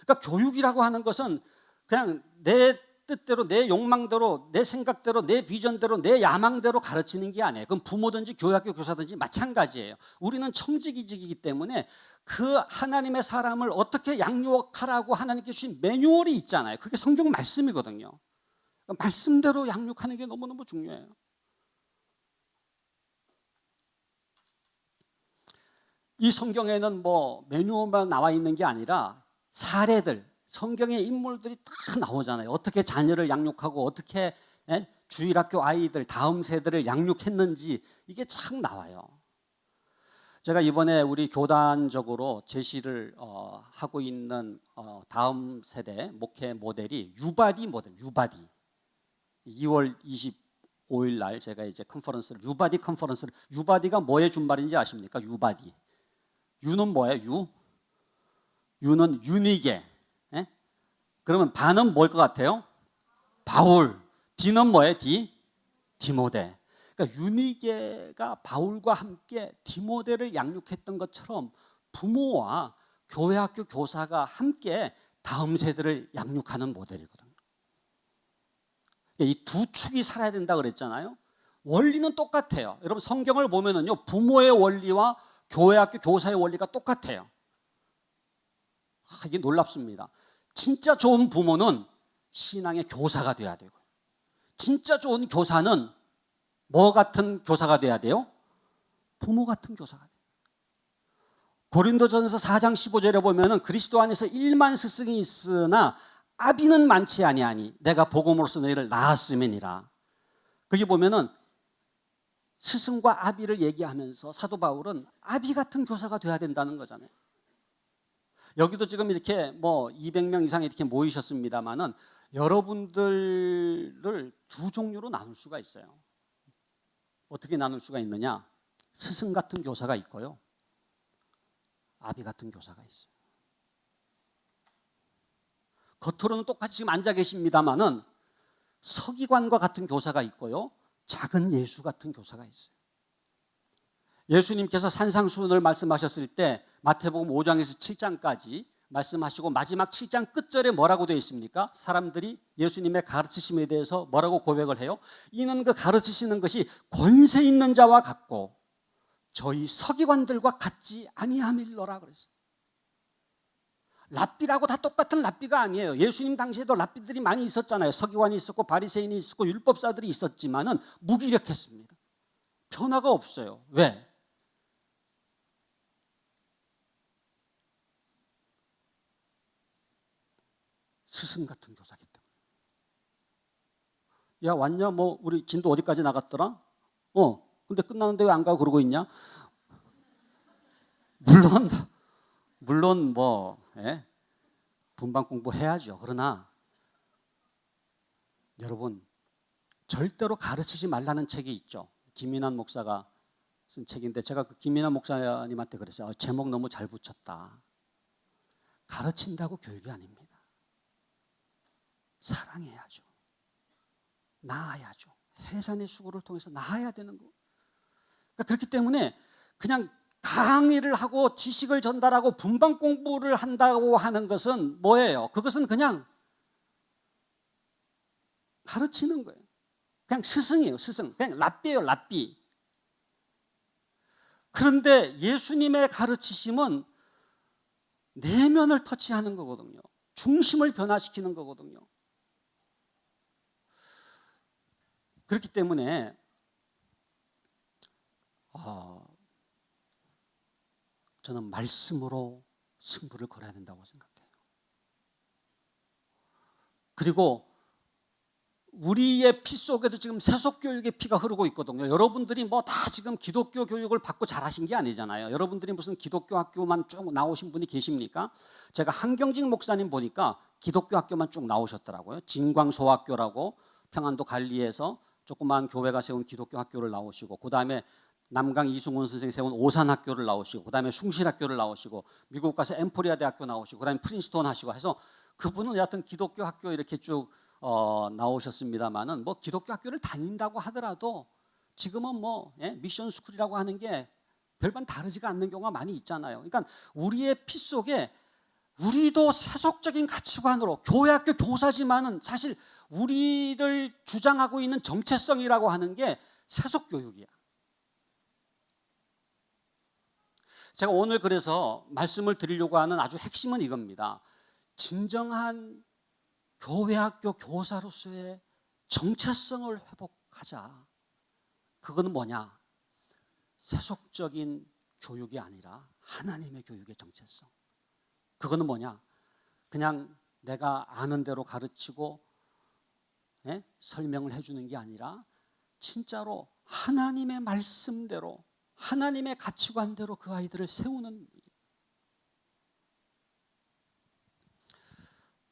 그러니까 교육이라고 하는 것은 그냥 내 뜻대로, 내 욕망대로, 내 생각대로, 내 비전대로, 내 야망대로 가르치는 게 아니에요. 그럼 부모든지 교회학교 교사든지 마찬가지예요. 우리는 청지기직이기 때문에 그 하나님의 사람을 어떻게 양육하라고 하나님께 주신 매뉴얼이 있잖아요. 그게 성경 말씀이거든요. 그러니까 말씀대로 양육하는 게 너무너무 중요해요. 이 성경에는 뭐 매뉴얼만 나와 있는 게 아니라 사례들, 성경의 인물들이 다 나오잖아요. 어떻게 자녀를 양육하고 어떻게 주일학교 아이들 다음 세대를 양육했는지 이게 참 나와요. 제가 이번에 우리 교단적으로 제시를 하고 있는 다음 세대 목회 모델이 유바디 모델, 유바디. 2월 25일 날 제가 이제 컨퍼런스를, 유바디 컨퍼런스를, 유바디가 뭐의 준말인지 아십니까? 유바디. 유는 뭐예요? 유는 유니게. 그러면 바는 뭘 것 같아요? 바울. 디는 뭐예요? 디모데. 그러니까 유니게가 바울과 함께 디모데를 양육했던 것처럼 부모와 교회학교 교사가 함께 다음 세대를 양육하는 모델이거든요. 이 두 축이 살아야 된다 그랬잖아요. 원리는 똑같아요. 여러분 성경을 보면은요, 부모의 원리와 교회학교 교사의 원리가 똑같아요. 이게 놀랍습니다. 진짜 좋은 부모는 신앙의 교사가 돼야 되고, 진짜 좋은 교사는 뭐 같은 교사가 돼야 돼요? 부모 같은 교사가 돼요. 고린도전서 4장 15절에 보면은 그리스도 안에서 1만 스승이 있으나 아비는 많지 아니하니 내가 복음으로써 너희를 낳았음이니라. 거기 보면은 스승과 아비를 얘기하면서 사도 바울은 아비 같은 교사가 돼야 된다는 거잖아요. 여기도 지금 이렇게 뭐 200명 이상 이렇게 모이셨습니다만은 여러분들을 두 종류로 나눌 수가 있어요. 어떻게 나눌 수가 있느냐? 스승 같은 교사가 있고요, 아비 같은 교사가 있어요. 겉으로는 똑같이 지금 앉아 계십니다만은 서기관과 같은 교사가 있고요, 작은 예수 같은 교사가 있어요. 예수님께서 산상수훈을 말씀하셨을 때 마태복음 5장에서 7장까지 말씀하시고 마지막 7장 끝절에 뭐라고 되어 있습니까? 사람들이 예수님의 가르치심에 대해서 뭐라고 고백을 해요? 이는 그 가르치시는 것이 권세 있는 자와 같고 저희 서기관들과 같지 아니함일러라 그랬어요. 랍비라고 다 똑같은 랍비가 아니에요. 예수님 당시에도 랍비들이 많이 있었잖아요. 서기관이 있었고 바리새인이 있었고 율법사들이 있었지만은 무기력했습니다. 변화가 없어요. 왜? 스승 같은 교사기 때문에. 야, 왔냐? 뭐 우리 진도 어디까지 나갔더라? 근데 끝나는데 왜 안 가고 그러고 있냐? 물론 뭐 분반 공부해야죠. 그러나 여러분, 절대로 가르치지 말라는 책이 있죠. 김인환 목사가 쓴 책인데 제가 그 김인환 목사님한테 그랬어요. 제목 너무 잘 붙였다. 가르친다고 교육이 아닙니다. 사랑해야죠. 낳아야죠. 해산의 수고를 통해서 낳아야 되는 거. 그러니까 그렇기 때문에 그냥 강의를 하고 지식을 전달하고 분반 공부를 한다고 하는 것은 뭐예요? 그것은 그냥 가르치는 거예요. 그냥 스승이에요. 스승. 그냥 랍비예요. 랍비. 그런데 예수님의 가르치심은 내면을 터치하는 거거든요. 중심을 변화시키는 거거든요. 그렇기 때문에 저는 말씀으로 승부를 걸어야 된다고 생각해요. 그리고 우리의 피 속에도 지금 세속교육의 피가 흐르고 있거든요. 여러분들이 뭐 다 지금 기독교 교육을 받고 잘하신 게 아니잖아요. 여러분들이 무슨 기독교 학교만 쭉 나오신 분이 계십니까? 제가 한경직 목사님 보니까 기독교 학교만 쭉 나오셨더라고요. 진광소학교라고 평안도 관리에서 조그마한 교회가 세운 기독교 학교를 나오시고, 그 다음에 남강 이승훈 선생이 세운 오산학교를 나오시고, 그 다음에 숭실학교를 나오시고, 미국 가서 엠포리아 대학교 나오시고, 그 다음에 프린스톤 하시고 해서 그분은 여하튼 기독교 학교 이렇게 쭉 나오셨습니다만은 뭐 기독교 학교를 다닌다고 하더라도 지금은 뭐 미션 스쿨이라고 하는 게 별반 다르지가 않는 경우가 많이 있잖아요. 그러니까 우리의 피 속에 우리도 세속적인 가치관으로 교회학교 교사지만은 사실 우리를 주장하고 있는 정체성이라고 하는 게 세속 교육이야. 제가 오늘 그래서 말씀을 드리려고 하는 아주 핵심은 이겁니다. 진정한 교회학교 교사로서의 정체성을 회복하자. 그거는 뭐냐? 세속적인 교육이 아니라 하나님의 교육의 정체성. 그거는 뭐냐? 그냥 내가 아는 대로 가르치고 설명을 해주는 게 아니라 진짜로 하나님의 말씀대로 하나님의 가치관대로 그 아이들을 세우는.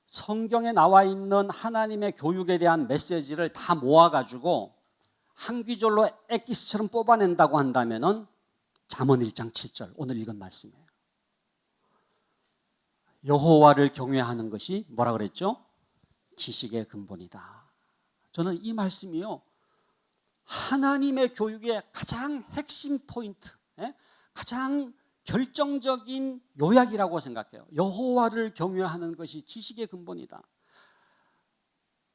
성경에 나와 있는 하나님의 교육에 대한 메시지를 다 모아가지고 한 귀절로 엑기스처럼 뽑아낸다고 한다면은 잠언 1장 7절 오늘 읽은 말씀이에요. 여호와를 경외하는 것이 뭐라 그랬죠? 지식의 근본이다. 저는 이 말씀이요, 하나님의 교육의 가장 핵심 포인트, 가장 결정적인 요약이라고 생각해요. 여호와를 경외하는 것이 지식의 근본이다.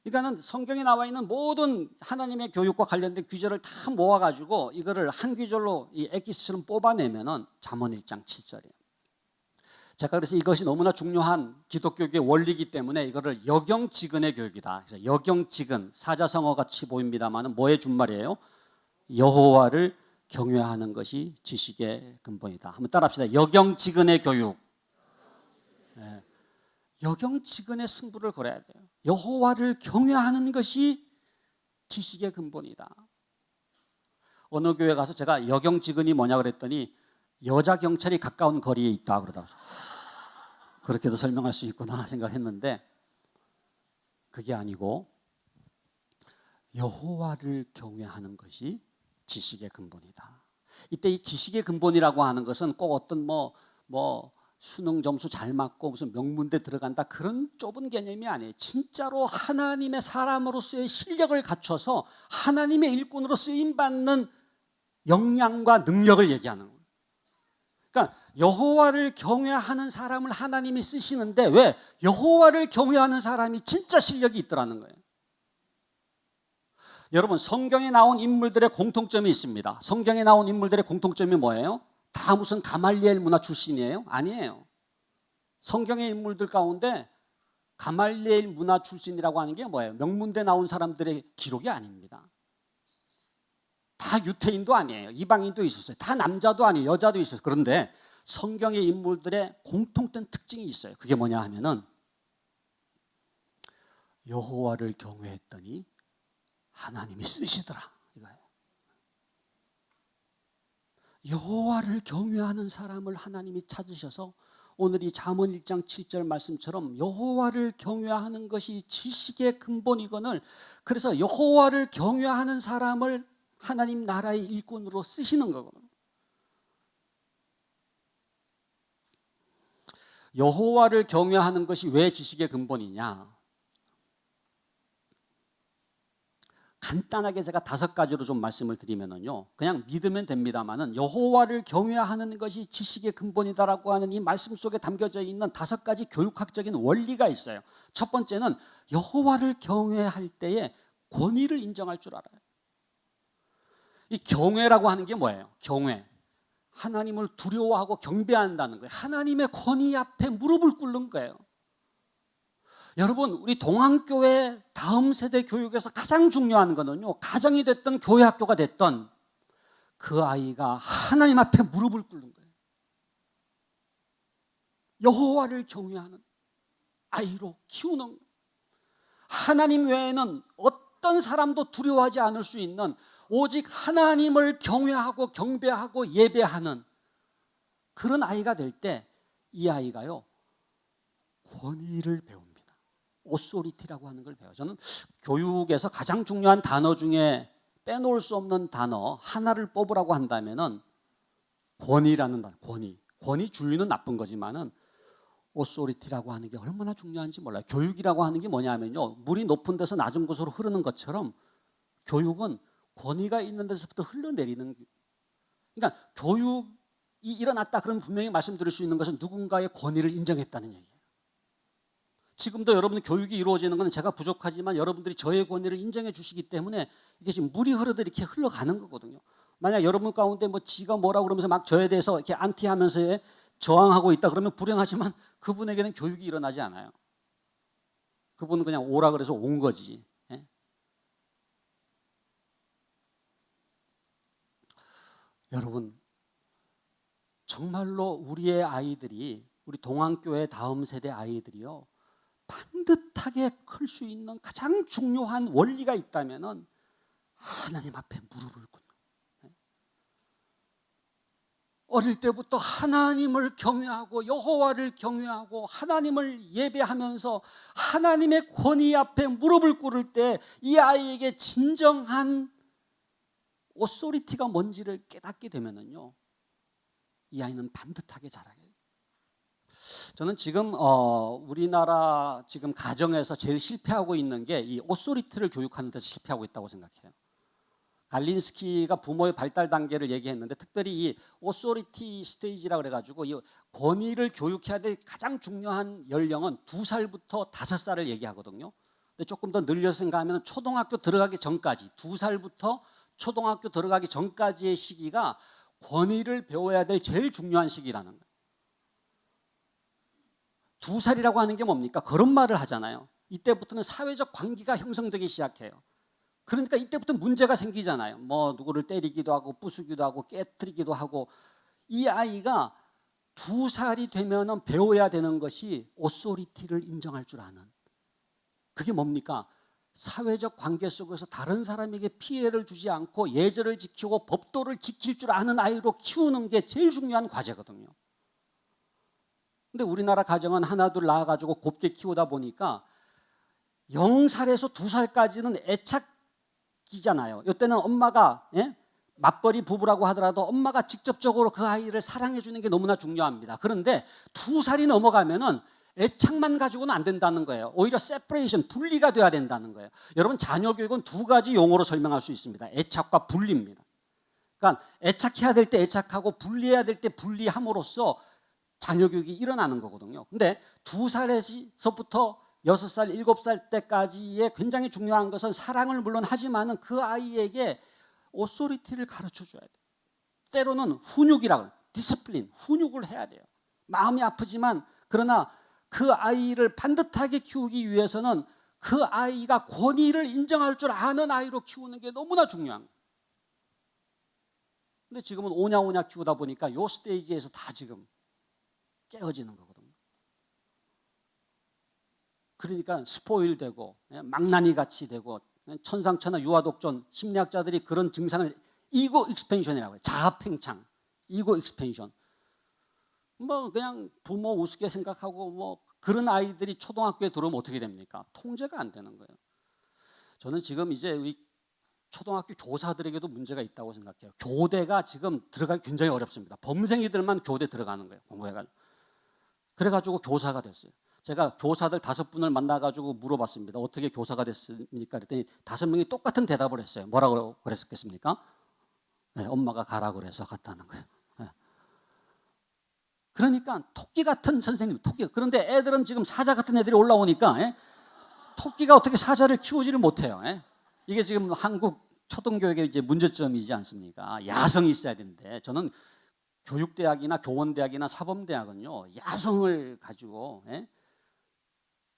그러니까는 성경에 나와 있는 모든 하나님의 교육과 관련된 귀절을 다 모아가지고 이거를 한 귀절로 이 엑기스처럼 뽑아내면은 잠언 1장 7절이에요. 제가 그래서 이것이 너무나 중요한 기독교의 원리이기 때문에 이거를 여경지근의 교육이다. 그래서 여경지근, 사자성어 같이 보입니다만은 뭐의 준말이에요? 여호와를 경외하는 것이 지식의 근본이다. 한번 따라합시다. 여경지근의 교육. 네. 여경지근의 승부를 걸어야 돼요. 여호와를 경외하는 것이 지식의 근본이다. 어느 교회 가서 제가 여경지근이 뭐냐 그랬더니 여자 경찰이 가까운 거리에 있다 그러더라고요. 그렇게도 설명할 수 있구나 생각했는데 그게 아니고 여호와를 경외하는 것이 지식의 근본이다. 이때 이 지식의 근본이라고 하는 것은 꼭 어떤 뭐 수능 점수 잘 맞고 무슨 명문대 들어간다 그런 좁은 개념이 아니에요. 진짜로 하나님의 사람으로서의 실력을 갖춰서 하나님의 일꾼으로 쓰임받는 역량과 능력을 얘기하는 거예요. 그러니까 여호와를 경외하는 사람을 하나님이 쓰시는데 왜? 여호와를 경외하는 사람이 진짜 실력이 있더라는 거예요. 여러분, 성경에 나온 인물들의 공통점이 있습니다. 성경에 나온 인물들의 공통점이 뭐예요? 다 무슨 가말리엘 문화 출신이에요? 아니에요. 성경의 인물들 가운데 가말리엘 문화 출신이라고 하는 게 뭐예요? 명문대 나온 사람들의 기록이 아닙니다. 다 유태인도 아니에요. 이방인도 있었어요. 다 남자도 아니에요. 여자도 있었어요. 그런데 성경의 인물들의 공통된 특징이 있어요. 그게 뭐냐 하면은 여호와를 경외했더니 하나님이 쓰시더라 이거예요. 여호와를 경외하는 사람을 하나님이 찾으셔서 오늘 이 잠언 1장 7절 말씀처럼 여호와를 경외하는 것이 지식의 근본이거늘, 그래서 여호와를 경외하는 사람을 하나님 나라의 일꾼으로 쓰시는 거거든요. 여호와를 경외하는 것이 왜 지식의 근본이냐? 간단하게 제가 5가지로 좀 말씀을 드리면은요, 그냥 믿으면 됩니다만은 여호와를 경외하는 것이 지식의 근본이다라고 하는 이 말씀 속에 담겨져 있는 5가지 교육학적인 원리가 있어요. 첫 번째는 여호와를 경외할 때에 권위를 인정할 줄 알아요. 이 경외라고 하는 게 뭐예요? 경외. 하나님을 두려워하고 경배한다는 거예요. 하나님의 권위 앞에 무릎을 꿇는 거예요. 여러분, 우리 동안교회 다음 세대 교육에서 가장 중요한 거는요, 가정이 됐든 교회 학교가 됐든 그 아이가 하나님 앞에 무릎을 꿇는 거예요. 여호와를 경외하는 아이로 키우는 거예요. 하나님 외에는 어떤 사람도 두려워하지 않을 수 있는, 오직 하나님을 경외하고 경배하고 예배하는 그런 아이가 될 때 이 아이가요, 권위를 배웁니다. 오소리티라고 하는 걸 배워요. 저는 교육에서 가장 중요한 단어 중에 빼놓을 수 없는 단어 하나를 뽑으라고 한다면은 권위라는 단어, 권위주의는 나쁜 거지만은 오소리티라고 하는 게 얼마나 중요한지 몰라요. 교육이라고 하는 게 뭐냐면요, 물이 높은 데서 낮은 곳으로 흐르는 것처럼 교육은 권위가 있는 데서부터 흘러내리는. 그러니까 교육이 일어났다 그러면 분명히 말씀드릴 수 있는 것은 누군가의 권위를 인정했다는 얘기예요. 지금도 여러분 교육이 이루어지는 것은 제가 부족하지만 여러분들이 저의 권위를 인정해 주시기 때문에 이게 지금 물이 흐르듯 이렇게 흘러가는 거거든요. 만약 여러분 가운데 뭐 지가 뭐라고 그러면서 막 저에 대해서 이렇게 안티하면서 저항하고 있다 그러면 불행하지만 그분에게는 교육이 일어나지 않아요. 그분은 그냥 오라 그래서 온 거지. 예? 여러분 정말로 우리의 아이들이 우리 동안교회 다음 세대 아이들이요 반듯하게 클 수 있는 가장 중요한 원리가 있다면은 하나님 앞에 무릎을 꿇는. 어릴 때부터 하나님을 경외하고 여호와를 경외하고 하나님을 예배하면서 하나님의 권위 앞에 무릎을 꿇을 때 이 아이에게 진정한 오소리티가 뭔지를 깨닫게 되면은요 이 아이는 반듯하게 자라게 돼요. 저는 지금 우리나라 지금 가정에서 제일 실패하고 있는 게 이 오소리티를 교육하는 데서 실패하고 있다고 생각해요. 갈린스키가 부모의 발달 단계를 얘기했는데 특별히 이 오소리티 스테이지라고 그래가지고 이 권위를 교육해야 될 가장 중요한 연령은 2살부터 5살을 얘기하거든요. 근데 조금 더 늘려서 생각하면 초등학교 들어가기 전까지 2살부터 초등학교 들어가기 전까지의 시기가 권위를 배워야 될 제일 중요한 시기라는 거예요. 2살이라고 하는 게 뭡니까? 그런 말을 하잖아요. 이때부터는 사회적 관계가 형성되기 시작해요. 그러니까 이때부터 문제가 생기잖아요. 뭐 누구를 때리기도 하고 부수기도 하고 깨트리기도 하고. 이 아이가 2살이 되면은 배워야 되는 것이 오소리티를 인정할 줄 아는. 그게 뭡니까? 사회적 관계 속에서 다른 사람에게 피해를 주지 않고 예절을 지키고 법도를 지킬 줄 아는 아이로 키우는 게 제일 중요한 과제거든요. 근데 우리나라 가정은 하나 둘 낳아가지고 곱게 키우다 보니까 0살에서 2살까지는 애착이잖아요. 이때는 엄마가 맞벌이 부부라고 하더라도 엄마가 직접적으로 그 아이를 사랑해 주는 게 너무나 중요합니다. 그런데 2살이 넘어가면은 애착만 가지고는 안 된다는 거예요. 오히려 세퍼레이션, 분리가 돼야 된다는 거예요. 여러분 자녀 교육은 2가지 용어로 설명할 수 있습니다. 애착과 분리입니다. 그러니까 애착해야 될 때 애착하고 분리해야 될 때 분리함으로써 자녀 교육이 일어나는 거거든요. 근데 2살에서부터 6살, 7살 때까지의 굉장히 중요한 것은 사랑을 물론 하지만은 그 아이에게 오소리티를 가르쳐 줘야 돼요. 때로는 훈육이라고 해요. 디스플린, 훈육을 해야 돼요. 마음이 아프지만 그러나 그 아이를 반듯하게 키우기 위해서는 그 아이가 권위를 인정할 줄 아는 아이로 키우는 게 너무나 중요한 거예요. 근데 지금은 오냐오냐 키우다 보니까 요 스테이지에서 다 지금 깨어지는 거거든요. 그러니까 스포일되고 망나니 같이 되고 천상천하 유아독존 심리학자들이 그런 증상을 이고 익스펜션이라고 해요. 자아팽창, 이고 익스펜션. 뭐 그냥 부모 우습게 생각하고 뭐 그런 아이들이 초등학교에 들어오면 어떻게 됩니까? 통제가 안 되는 거예요. 저는 지금 이제 우리 초등학교 교사들에게도 문제가 있다고 생각해요. 교대가 지금 들어가기 굉장히 어렵습니다. 범생이들만 교대 들어가는 거예요. 공부해가지고. 그래가지고 교사가 됐어요. 제가 교사들 5분을 만나가지고 물어봤습니다. 어떻게 교사가 됐습니까? 그랬더니 5명이 똑같은 대답을 했어요. 뭐라고 그랬겠습니까? 네, 엄마가 가라 그래서 갔다는 거예요. 네. 그러니까 토끼 같은 선생님, 토끼. 그런데 애들은 지금 사자 같은 애들이 올라오니까 토끼가 어떻게 사자를 키우지를 못해요. 이게 지금 한국 초등교육의 이제 문제점이지 않습니까? 야성이 있어야 되는데 저는 교육대학이나 교원대학이나 사범대학은요 야성을 가지고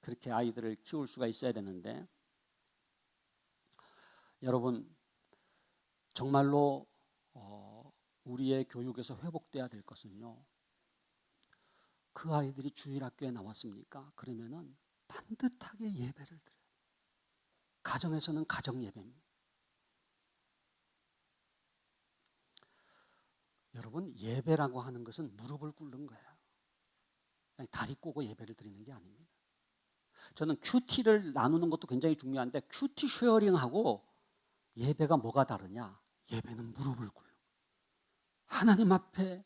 그렇게 아이들을 키울 수가 있어야 되는데 여러분 정말로 우리의 교육에서 회복돼야 될 것은요 그 아이들이 주일학교에 나왔습니까? 그러면은 반듯하게 예배를 드려요. 가정에서는 가정예배입니다. 여러분 예배라고 하는 것은 무릎을 꿇는 거예요. 다리 꼬고 예배를 드리는 게 아닙니다. 저는 큐티를 나누는 것도 굉장히 중요한데 큐티 쉐어링하고 예배가 뭐가 다르냐? 예배는 무릎을 꿇는 하나님 앞에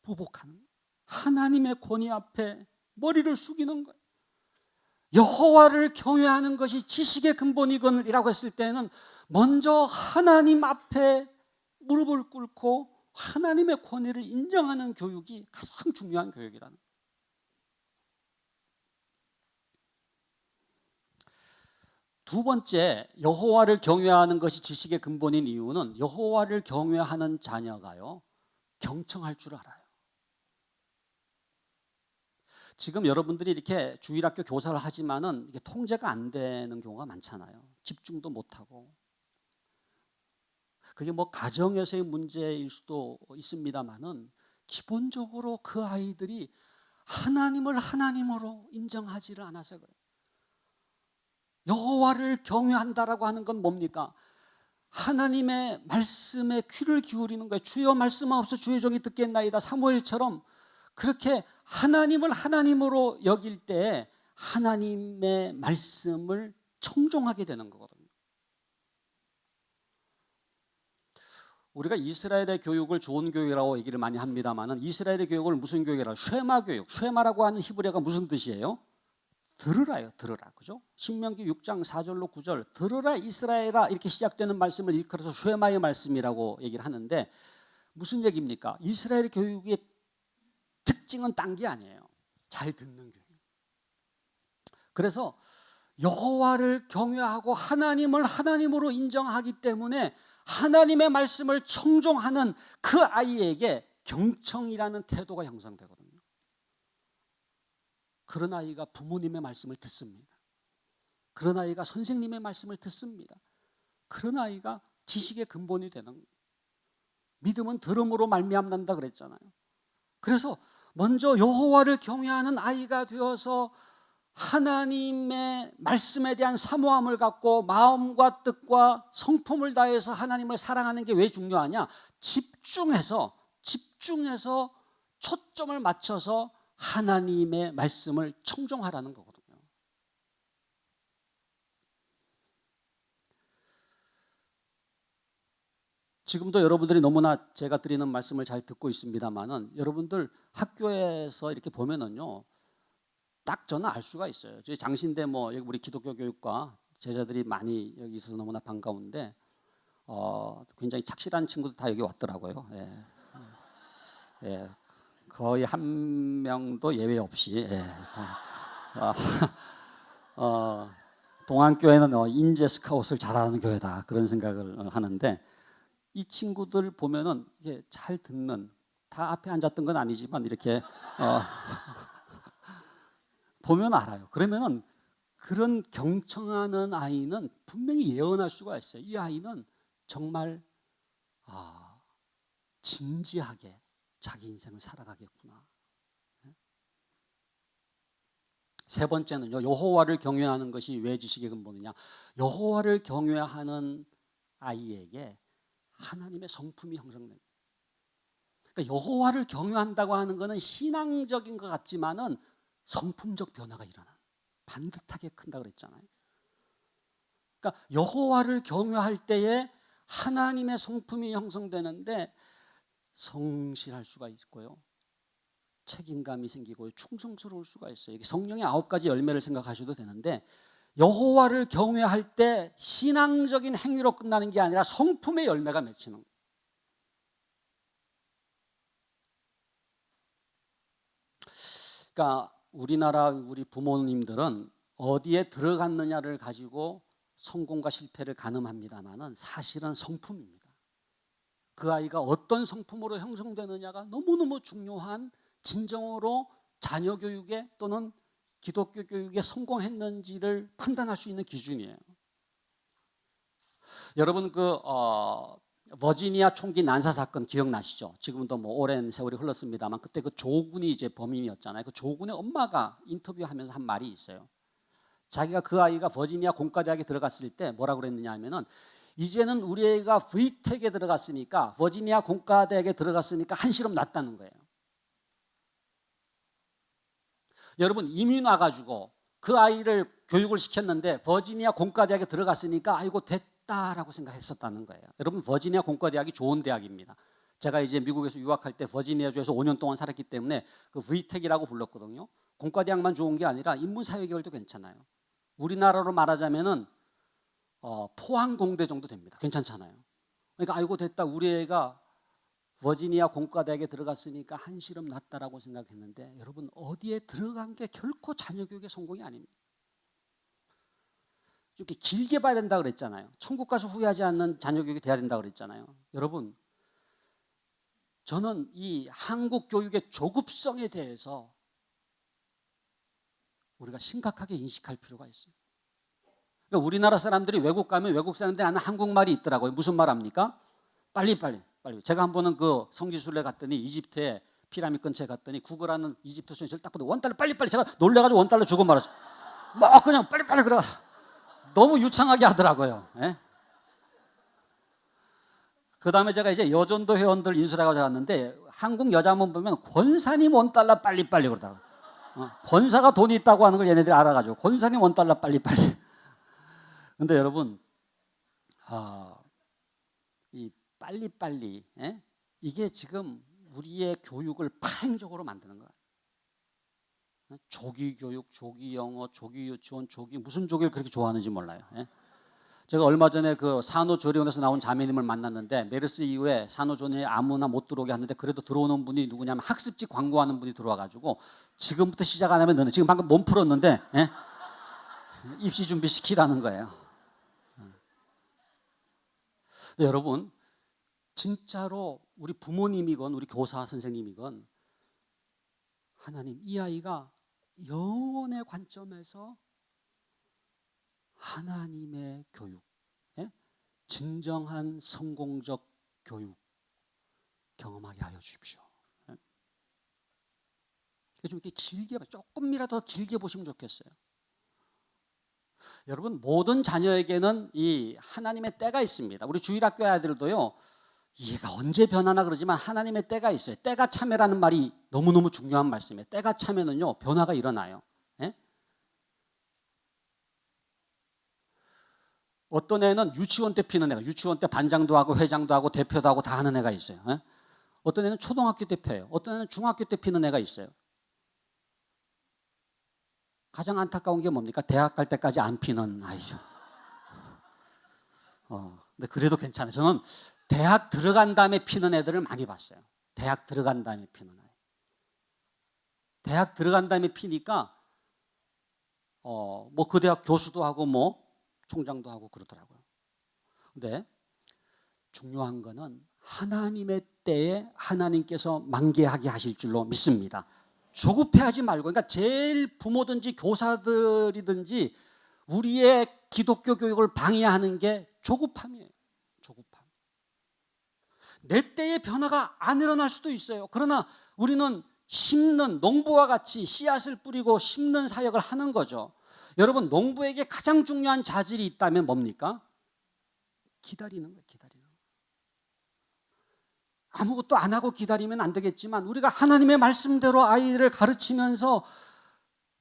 부복하는 거예요. 하나님의 권위 앞에 머리를 숙이는 거예요. 여호와를 경외하는 것이 지식의 근본이거니라고 했을 때는 먼저 하나님 앞에 무릎을 꿇고 하나님의 권위를 인정하는 교육이 가장 중요한 교육이라는 거예요. 두 번째, 여호와를 경외하는 것이 지식의 근본인 이유는 여호와를 경외하는 자녀가요, 경청할 줄 알아요. 지금 여러분들이 이렇게 주일학교 교사를 하지만은 이게 통제가 안 되는 경우가 많잖아요. 집중도 못하고. 그게 뭐 가정에서의 문제일 수도 있습니다만은 기본적으로 그 아이들이 하나님을 하나님으로 인정하지를 않아서 그래요. 여호와를 경외한다라고 하는 건 뭡니까? 하나님의 말씀에 귀를 기울이는 거예요. 주여 말씀하옵소서 주의 종이 듣겠나이다. 사무엘처럼 그렇게 하나님을 하나님으로 여길 때 하나님의 말씀을 청종하게 되는 거거든요. 우리가 이스라엘의 교육을 좋은 교육이라고 얘기를 많이 합니다만 이스라엘의 교육을 무슨 교육이라고? 쉐마 교육. 쉐마라고 하는 히브리어가 무슨 뜻이에요? 들으라요. 들으라. 그죠? 신명기 6장 4절로 9절 들으라 이스라엘아 이렇게 시작되는 말씀을 일컬어서 쉐마의 말씀이라고 얘기를 하는데 무슨 얘기입니까? 이스라엘의 교육의 특징은 딴 게 아니에요. 잘 듣는 교육. 그래서 여호와를 경외하고 하나님을 하나님으로 인정하기 때문에 하나님의 말씀을 청종하는 그 아이에게 경청이라는 태도가 형성되거든요. 그런 아이가 부모님의 말씀을 듣습니다. 그런 아이가 선생님의 말씀을 듣습니다. 그런 아이가 지식의 근본이 되는 거예요. 믿음은 들음으로 말미암는다 그랬잖아요. 그래서 먼저 여호와를 경외하는 아이가 되어서 하나님의 말씀에 대한 사모함을 갖고 마음과 뜻과 성품을 다해서 하나님을 사랑하는 게 왜 중요하냐? 집중해서 초점을 맞춰서 하나님의 말씀을 청종하라는 거거든요. 지금도 여러분들이 너무나 제가 드리는 말씀을 잘 듣고 있습니다만은 여러분들 학교에서 이렇게 보면은요, 딱 저는 알 수가 있어요. 저희 장신대 뭐 여기 우리 기독교 교육과 제자들이 많이 여기 있어서 너무나 반가운데 굉장히 착실한 친구들 다 여기 왔더라고요. 예. 예. 거의 한 명도 예외 없이 동안교회는 인재 스카웃을 잘하는 교회다 그런 생각을 하는데 이 친구들 보면은 이게 잘 듣는 다 앞에 앉았던 건 아니지만 이렇게 보면 알아요. 그러면은 그런 경청하는 아이는 분명히 예언할 수가 있어요. 이 아이는 정말 진지하게 자기 인생을 살아가겠구나. 세 번째는요, 여호와를 경외하는 것이 왜 지식의 근본이냐? 여호와를 경외하는 아이에게 하나님의 성품이 형성됩니다. 그러니까 여호와를 경외한다고 하는 것은 신앙적인 것 같지만은 성품적 변화가 일어나. 반듯하게 큰다 그랬잖아요. 그러니까 여호와를 경외할 때에 하나님의 성품이 형성되는데 성실할 수가 있고요. 책임감이 생기고 충성스러울 수가 있어요. 이게 성령의 9가지 열매를 생각하셔도 되는데 여호와를 경외할 때 신앙적인 행위로 끝나는 게 아니라 성품의 열매가 맺히는 거예요. 그러니까 우리나라 우리 부모님들은 어디에 들어갔느냐를 가지고 성공과 실패를 가늠합니다만은 사실은 성품입니다. 그 아이가 어떤 성품으로 형성되느냐가 너무너무 중요한 진정으로 자녀 교육에 또는 기독교 교육에 성공했는지를 판단할 수 있는 기준이에요. 여러분 버지니아 총기 난사 사건 기억나시죠? 지금도 뭐 오랜 세월이 흘렀습니다만 그때 그 조군이 이제 범인이었잖아요. 그 조군의 엄마가 인터뷰하면서 한 말이 있어요. 자기가 그 아이가 버지니아 공과대학에 들어갔을 때 뭐라고 그랬느냐 하면은 이제는 우리 애가 VTEC에 들어갔으니까 버지니아 공과대학에 들어갔으니까 한시름 났다는 거예요. 여러분 이민 와가지고 그 아이를 교육을 시켰는데 버지니아 공과대학에 들어갔으니까 아이고 됐다라고 생각했었다는 거예요. 여러분 버지니아 공과대학이 좋은 대학입니다. 제가 이제 미국에서 유학할 때 버지니아주에서 5년 동안 살았기 때문에 그 VTEC이라고 불렀거든요. 공과대학만 좋은 게 아니라 인문사회계열도 괜찮아요. 우리나라로 말하자면은 포항공대 정도 됩니다. 괜찮잖아요. 그러니까 아이고 됐다 우리 애가 버지니아 공과대학에 들어갔으니까 한시름 났다라고 생각했는데 여러분 어디에 들어간 게 결코 자녀 교육의 성공이 아닙니다. 이렇게 길게 봐야 된다 그랬잖아요. 천국 가서 후회하지 않는 자녀 교육이 돼야 된다 그랬잖아요. 여러분, 저는 이 한국 교육의 조급성에 대해서 우리가 심각하게 인식할 필요가 있어요. 그러니까 우리나라 사람들이 외국 가면 외국 사람들이 아는 한국말이 있더라고요. 무슨 말 합니까? 빨리. 제가 한 번은 그 성지순례 갔더니 이집트에 피라미드 근처에 갔더니 구글하는 이집트 순위를 딱 보고 $1 빨리. 제가 놀래가지고 $1 주고 말았어요. 막 그냥 빨리 그래. 너무 유창하게 하더라고요. 예? 그 다음에 제가 이제 여전도 회원들 인수라고 갔는데 한국 여자분 보면 권사님 $1 빨리 그러더라고요. 권사가 돈이 있다고 하는 걸 얘네들이 알아가지고 권사님 $1 빨리. 근데 여러분, 이 빨리, 예? 이게 지금 우리의 교육을 파행적으로 만드는 거예요. 조기 교육, 조기 영어, 조기 유치원, 무슨 조기를 그렇게 좋아하는지 몰라요. 예? 제가 얼마 전에 그 산후조리원에서 나온 자매님을 만났는데 메르스 이후에 산후조리원에 아무나 못 들어오게 하는데 그래도 들어오는 분이 누구냐면 학습지 광고하는 분이 들어와가지고 지금부터 시작 안 하면 너는 지금 방금 몸 풀었는데 예? 입시 준비 시키라는 거예요. 여러분, 진짜로 우리 부모님이건 우리 교사 선생님이건 하나님, 이 아이가 영혼의 관점에서 하나님의 교육, 예? 진정한 성공적 교육 경험하게 하여 주십시오. 예? 좀 이렇게 길게, 조금이라도 더 길게 보시면 좋겠어요. 여러분, 모든 자녀에게는 이 하나님의 때가 있습니다. 우리 주일학교 아이들도요, 얘가 언제 변하나 그러지만 하나님의 때가 있어요. 때가 참여라는 말이 너무너무 중요한 말씀이에요. 때가 참여는요, 변화가 일어나요. 예? 어떤 애는 유치원 때 피는 애가, 유치원 때 반장도 하고 회장도 하고 대표도 하고 다 하는 애가 있어요. 예? 어떤 애는 초등학교 때 펴요. 어떤 애는 중학교 때 피는 애가 있어요. 가장 안타까운 게 뭡니까? 대학 갈 때까지 안 피는 아이죠. 근데 그래도 괜찮아요. 저는 대학 들어간 다음에 피는 애들을 많이 봤어요. 대학 들어간 다음에 피는 아이. 대학 들어간 다음에 피니까 뭐 그 대학 교수도 하고 뭐 총장도 하고 그러더라고요. 근데 중요한 거는 하나님의 때에 하나님께서 만개하게 하실 줄로 믿습니다. 조급해하지 말고, 그러니까 제일 부모든지 교사들이든지 우리의 기독교 교육을 방해하는 게 조급함이에요. 조급함. 내 때의 변화가 안 일어날 수도 있어요. 그러나 우리는 심는, 농부와 같이 씨앗을 뿌리고 심는 사역을 하는 거죠. 여러분, 농부에게 가장 중요한 자질이 있다면 뭡니까? 기다리는 거예요. 기다리는 거. 아무것도 안 하고 기다리면 안 되겠지만 우리가 하나님의 말씀대로 아이를 가르치면서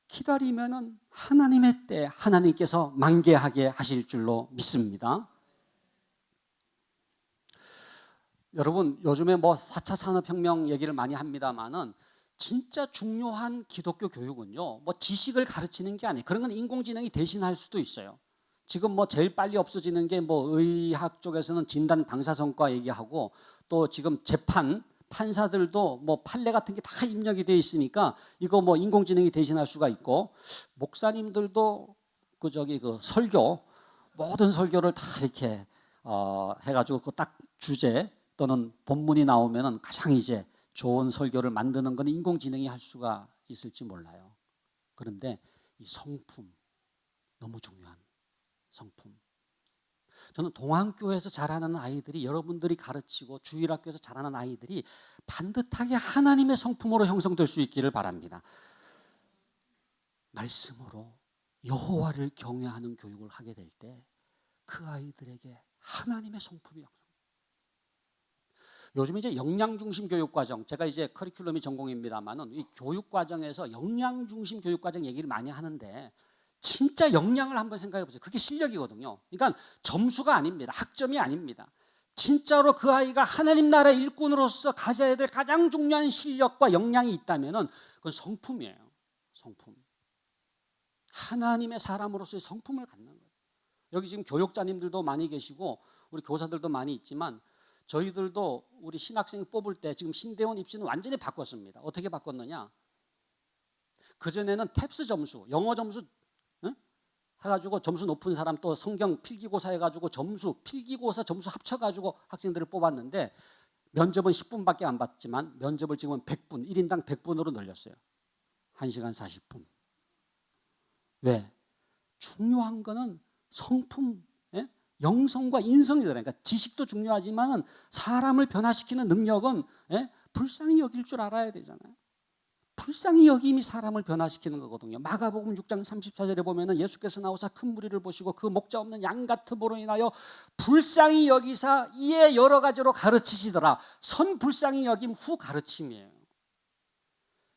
기다리면은 하나님의 때 하나님께서 만개하게 하실 줄로 믿습니다. 여러분, 요즘에 뭐 4차 산업혁명 얘기를 많이 합니다만은 진짜 중요한 기독교 교육은요, 뭐 지식을 가르치는 게 아니에요. 그런 건 인공지능이 대신할 수도 있어요. 지금 뭐 제일 빨리 없어지는 게 뭐 의학 쪽에서는 진단 방사선과 얘기하고 또 지금 판사들도 뭐 판례 같은 게 다 입력이 돼 있으니까 이거 뭐 인공지능이 대신할 수가 있고, 목사님들도 그 설교, 모든 설교를 다 이렇게 해가지고 그 딱 주제 또는 본문이 나오면은 가장 이제 좋은 설교를 만드는 건 인공지능이 할 수가 있을지 몰라요. 그런데 이 성품, 너무 중요한 성품. 저는 동안교회에서 자라는 아이들이, 여러분들이 가르치고 주일학교에서 자라는 아이들이 반듯하게 하나님의 성품으로 형성될 수 있기를 바랍니다. 말씀으로 여호와를 경외하는 교육을 하게 될 때 그 아이들에게 하나님의 성품이 형성. 요즘 이제 영양중심 교육과정, 제가 이제 커리큘럼이 전공입니다만은 이 교육과정에서 영양중심 교육과정 얘기를 많이 하는데 진짜 역량을 한번 생각해 보세요. 그게 실력이거든요. 그러니까 점수가 아닙니다. 학점이 아닙니다. 진짜로 그 아이가 하나님 나라 일꾼으로서 가져야 될 가장 중요한 실력과 역량이 있다면 그건 성품이에요. 성품. 하나님의 사람으로서의 성품을 갖는 거예요. 여기 지금 교육자님들도 많이 계시고 우리 교사들도 많이 있지만 저희들도 우리 신학생 뽑을 때 지금 신대원 입시는 완전히 바꿨습니다. 어떻게 바꿨느냐? 그전에는 탭스 점수, 영어 점수 해가지고 점수 높은 사람 또 성경 필기고사 해가지고 필기고사 점수 합쳐가지고 학생들을 뽑았는데 면접은 10분밖에 안 받지만 면접을 지금은 100분, 1인당 100분으로 늘렸어요. 1시간 40분. 왜? 중요한 거는 성품, 영성과 인성이더라. 그러니까 지식도 중요하지만 사람을 변화시키는 능력은 불쌍히 여길 줄 알아야 되잖아요. 불쌍히 여김이 사람을 변화시키는 거거든요. 마가복음 6장 34절에 보면은 예수께서 나오사 큰 무리를 보시고 그 목자 없는 양 같은 보로 인하여 불쌍히 여기사 이에 여러 가지로 가르치시더라. 선 불쌍히 여김 후 가르침이에요.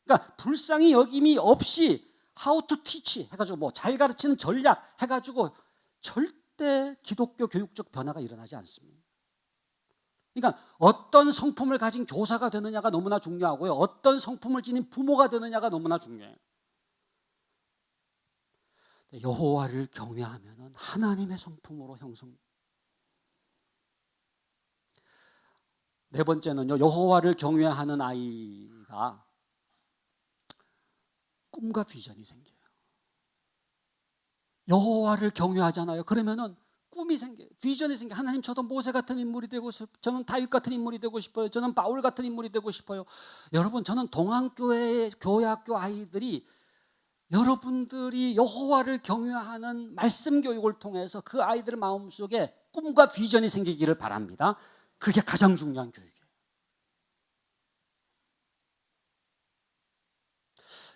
그러니까 불쌍히 여김이 없이 how to teach 해가지고 뭐 잘 가르치는 전략 해가지고 절대 기독교 교육적 변화가 일어나지 않습니다. 그러니까 어떤 성품을 가진 교사가 되느냐가 너무나 중요하고요. 어떤 성품을 지닌 부모가 되느냐가 너무나 중요해요. 여호와를 경외하면 하나님의 성품으로 형성. 네 번째는요. 여호와를 경외하는 아이가 꿈과 비전이 생겨요. 여호와를 경외하잖아요. 그러면은 꿈이 생겨요. 비전이 생겨요. 하나님, 저도 모세 같은 인물이 되고 싶어요. 저는 다윗 같은 인물이 되고 싶어요. 저는 바울 같은 인물이 되고 싶어요. 여러분, 저는 동안교회의 교회학교 아이들이 여러분들이 여호와를 경외하는 말씀 교육을 통해서 그 아이들 마음속에 꿈과 비전이 생기기를 바랍니다. 그게 가장 중요한 교육이에요.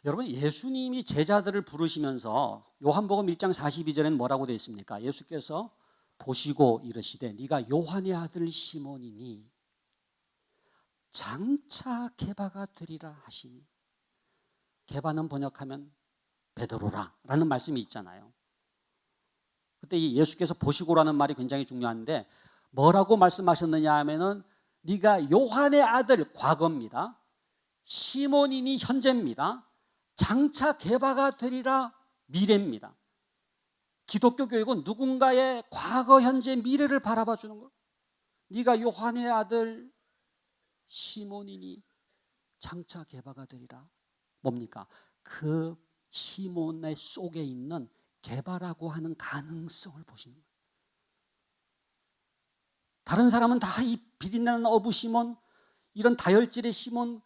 여러분, 예수님이 제자들을 부르시면서 요한복음 1장 42절에는 뭐라고 되어 있습니까? 예수께서 보시고 이르시되 네가 요한의 아들 시몬이니 장차 게바가 되리라 하시니, 게바는 번역하면 베드로라 라는 말씀이 있잖아요. 그때 이 예수께서 보시고라는 말이 굉장히 중요한데 뭐라고 말씀하셨느냐 하면은 네가 요한의 아들, 과거입니다. 시몬이니 현재입니다. 장차 게바가 되리라 미래입니다. 기독교 교육은 누군가의 과거, 현재, 미래를 바라봐 주는 거. 네가 요한의 아들 시몬이니 장차 게바가 되리라. 뭡니까? 그 시몬의 속에 있는 게바라고 하는 가능성을 보시는 거예요. 다른 사람은 다 이 비린내는 어부 시몬, 이런 다혈질의 시몬,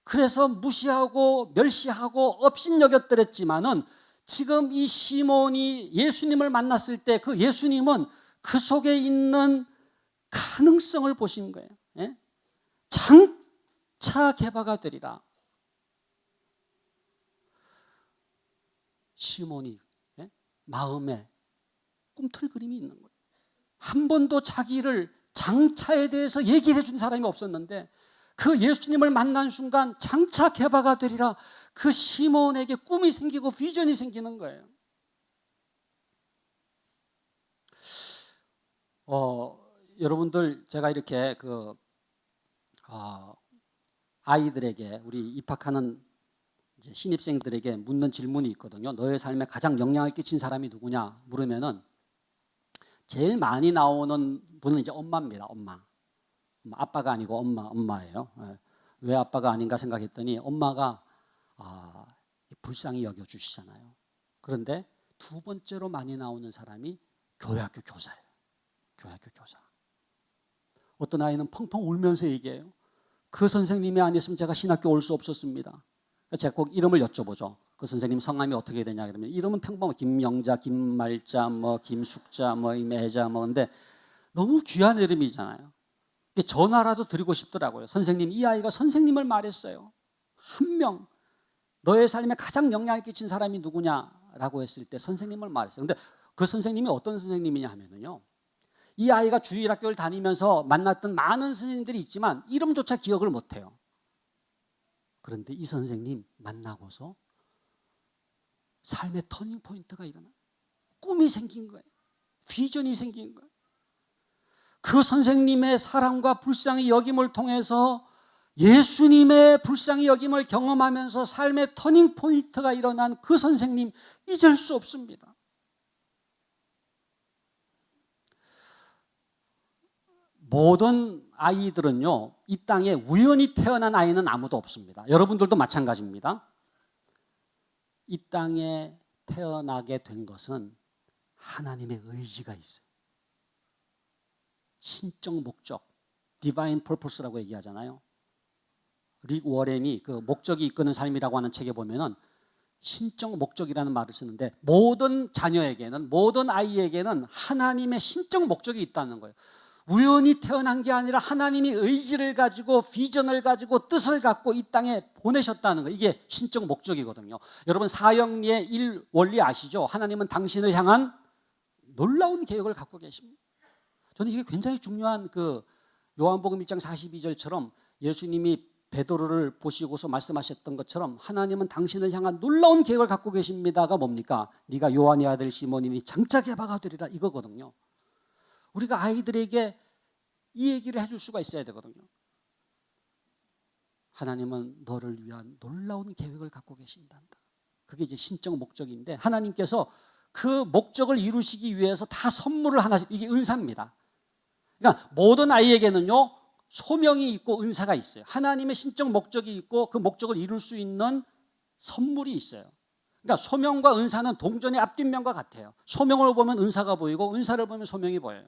그래서 무시하고 멸시하고 업신여겼더랬지만은 지금 이 시몬이 예수님을 만났을 때 그 예수님은 그 속에 있는 가능성을 보신 거예요. 장차 게바가 되리라. 시몬이 마음에 꿈틀그림이 있는 거예요. 한 번도 자기를 장차에 대해서 얘기를 해준 사람이 없었는데 그 예수님을 만난 순간 장차 게바가 되리라. 그 시몬에게 꿈이 생기고 비전이 생기는 거예요. 여러분들, 제가 이렇게 아이들에게, 우리 입학하는 이제 신입생들에게 묻는 질문이 있거든요. 너의 삶에 가장 영향을 끼친 사람이 누구냐 물으면은 제일 많이 나오는 분은 이제 엄마입니다. 엄마. 아빠가 아니고 엄마예요. 왜 아빠가 아닌가 생각했더니 엄마가 불쌍히 여겨주시잖아요. 그런데 두 번째로 많이 나오는 사람이 교회학교 교사예요. 교회학교 교사. 어떤 아이는 펑펑 울면서 얘기해요. 그 선생님이 안 있으면 제가 신학교 올 수 없었습니다. 제가 꼭 이름을 여쭤보죠. 그 선생님 성함이 어떻게 되냐 그러면 이름은 평범한 김영자, 김말자, 김숙자, 임애자 근데 너무 귀한 이름이잖아요. 전화라도 드리고 싶더라고요. 선생님, 이 아이가 선생님을 말했어요. 한 명, 너의 삶에 가장 영향을 끼친 사람이 누구냐라고 했을 때 선생님을 말했어요. 근데 그 선생님이 어떤 선생님이냐 하면은요, 이 아이가 주일학교를 다니면서 만났던 많은 선생님들이 있지만 이름조차 기억을 못해요. 그런데 이 선생님 만나고서 삶의 터닝 포인트가 일어나요. 꿈이 생긴 거예요. 비전이 생긴 거예요. 그 선생님의 사랑과 불쌍히 여김을 통해서 예수님의 불쌍히 여김을 경험하면서 삶의 터닝 포인트가 일어난 그 선생님, 잊을 수 없습니다. 모든 아이들은요, 이 땅에 우연히 태어난 아이는 아무도 없습니다. 여러분들도 마찬가지입니다. 이 땅에 태어나게 된 것은 하나님의 의지가 있어요. 신적 목적, 디바인 퍼포스라고 얘기하잖아요. 릭 워렌이 그 목적이 이끄는 삶이라고 하는 책에 보면은 신적 목적이라는 말을 쓰는데, 모든 자녀에게는, 모든 아이에게는 하나님의 신적 목적이 있다는 거예요. 우연히 태어난 게 아니라 하나님이 의지를 가지고, 비전을 가지고, 뜻을 갖고 이 땅에 보내셨다는 거예요. 이게 신적 목적이거든요. 여러분, 사형리의 일 원리 아시죠? 하나님은 당신을 향한 놀라운 계획을 갖고 계십니다. 저는 이게 굉장히 중요한, 그 요한복음 1장 42절처럼 예수님이 베드로를 보시고서 말씀하셨던 것처럼 하나님은 당신을 향한 놀라운 계획을 갖고 계십니다가 뭡니까? 네가 요한의 아들 시몬이니 장차 개바가 되리라, 이거거든요. 우리가 아이들에게 이 얘기를 해줄 수가 있어야 되거든요. 하나님은 너를 위한 놀라운 계획을 갖고 계신단다. 그게 이제 신적 목적인데, 하나님께서 그 목적을 이루시기 위해서 다 선물을 하나씩, 이게 은사입니다. 그러니까 모든 아이에게는요, 소명이 있고 은사가 있어요. 하나님의 신적 목적이 있고 그 목적을 이룰 수 있는 선물이 있어요. 그러니까 소명과 은사는 동전의 앞뒷면과 같아요. 소명을 보면 은사가 보이고 은사를 보면 소명이 보여요.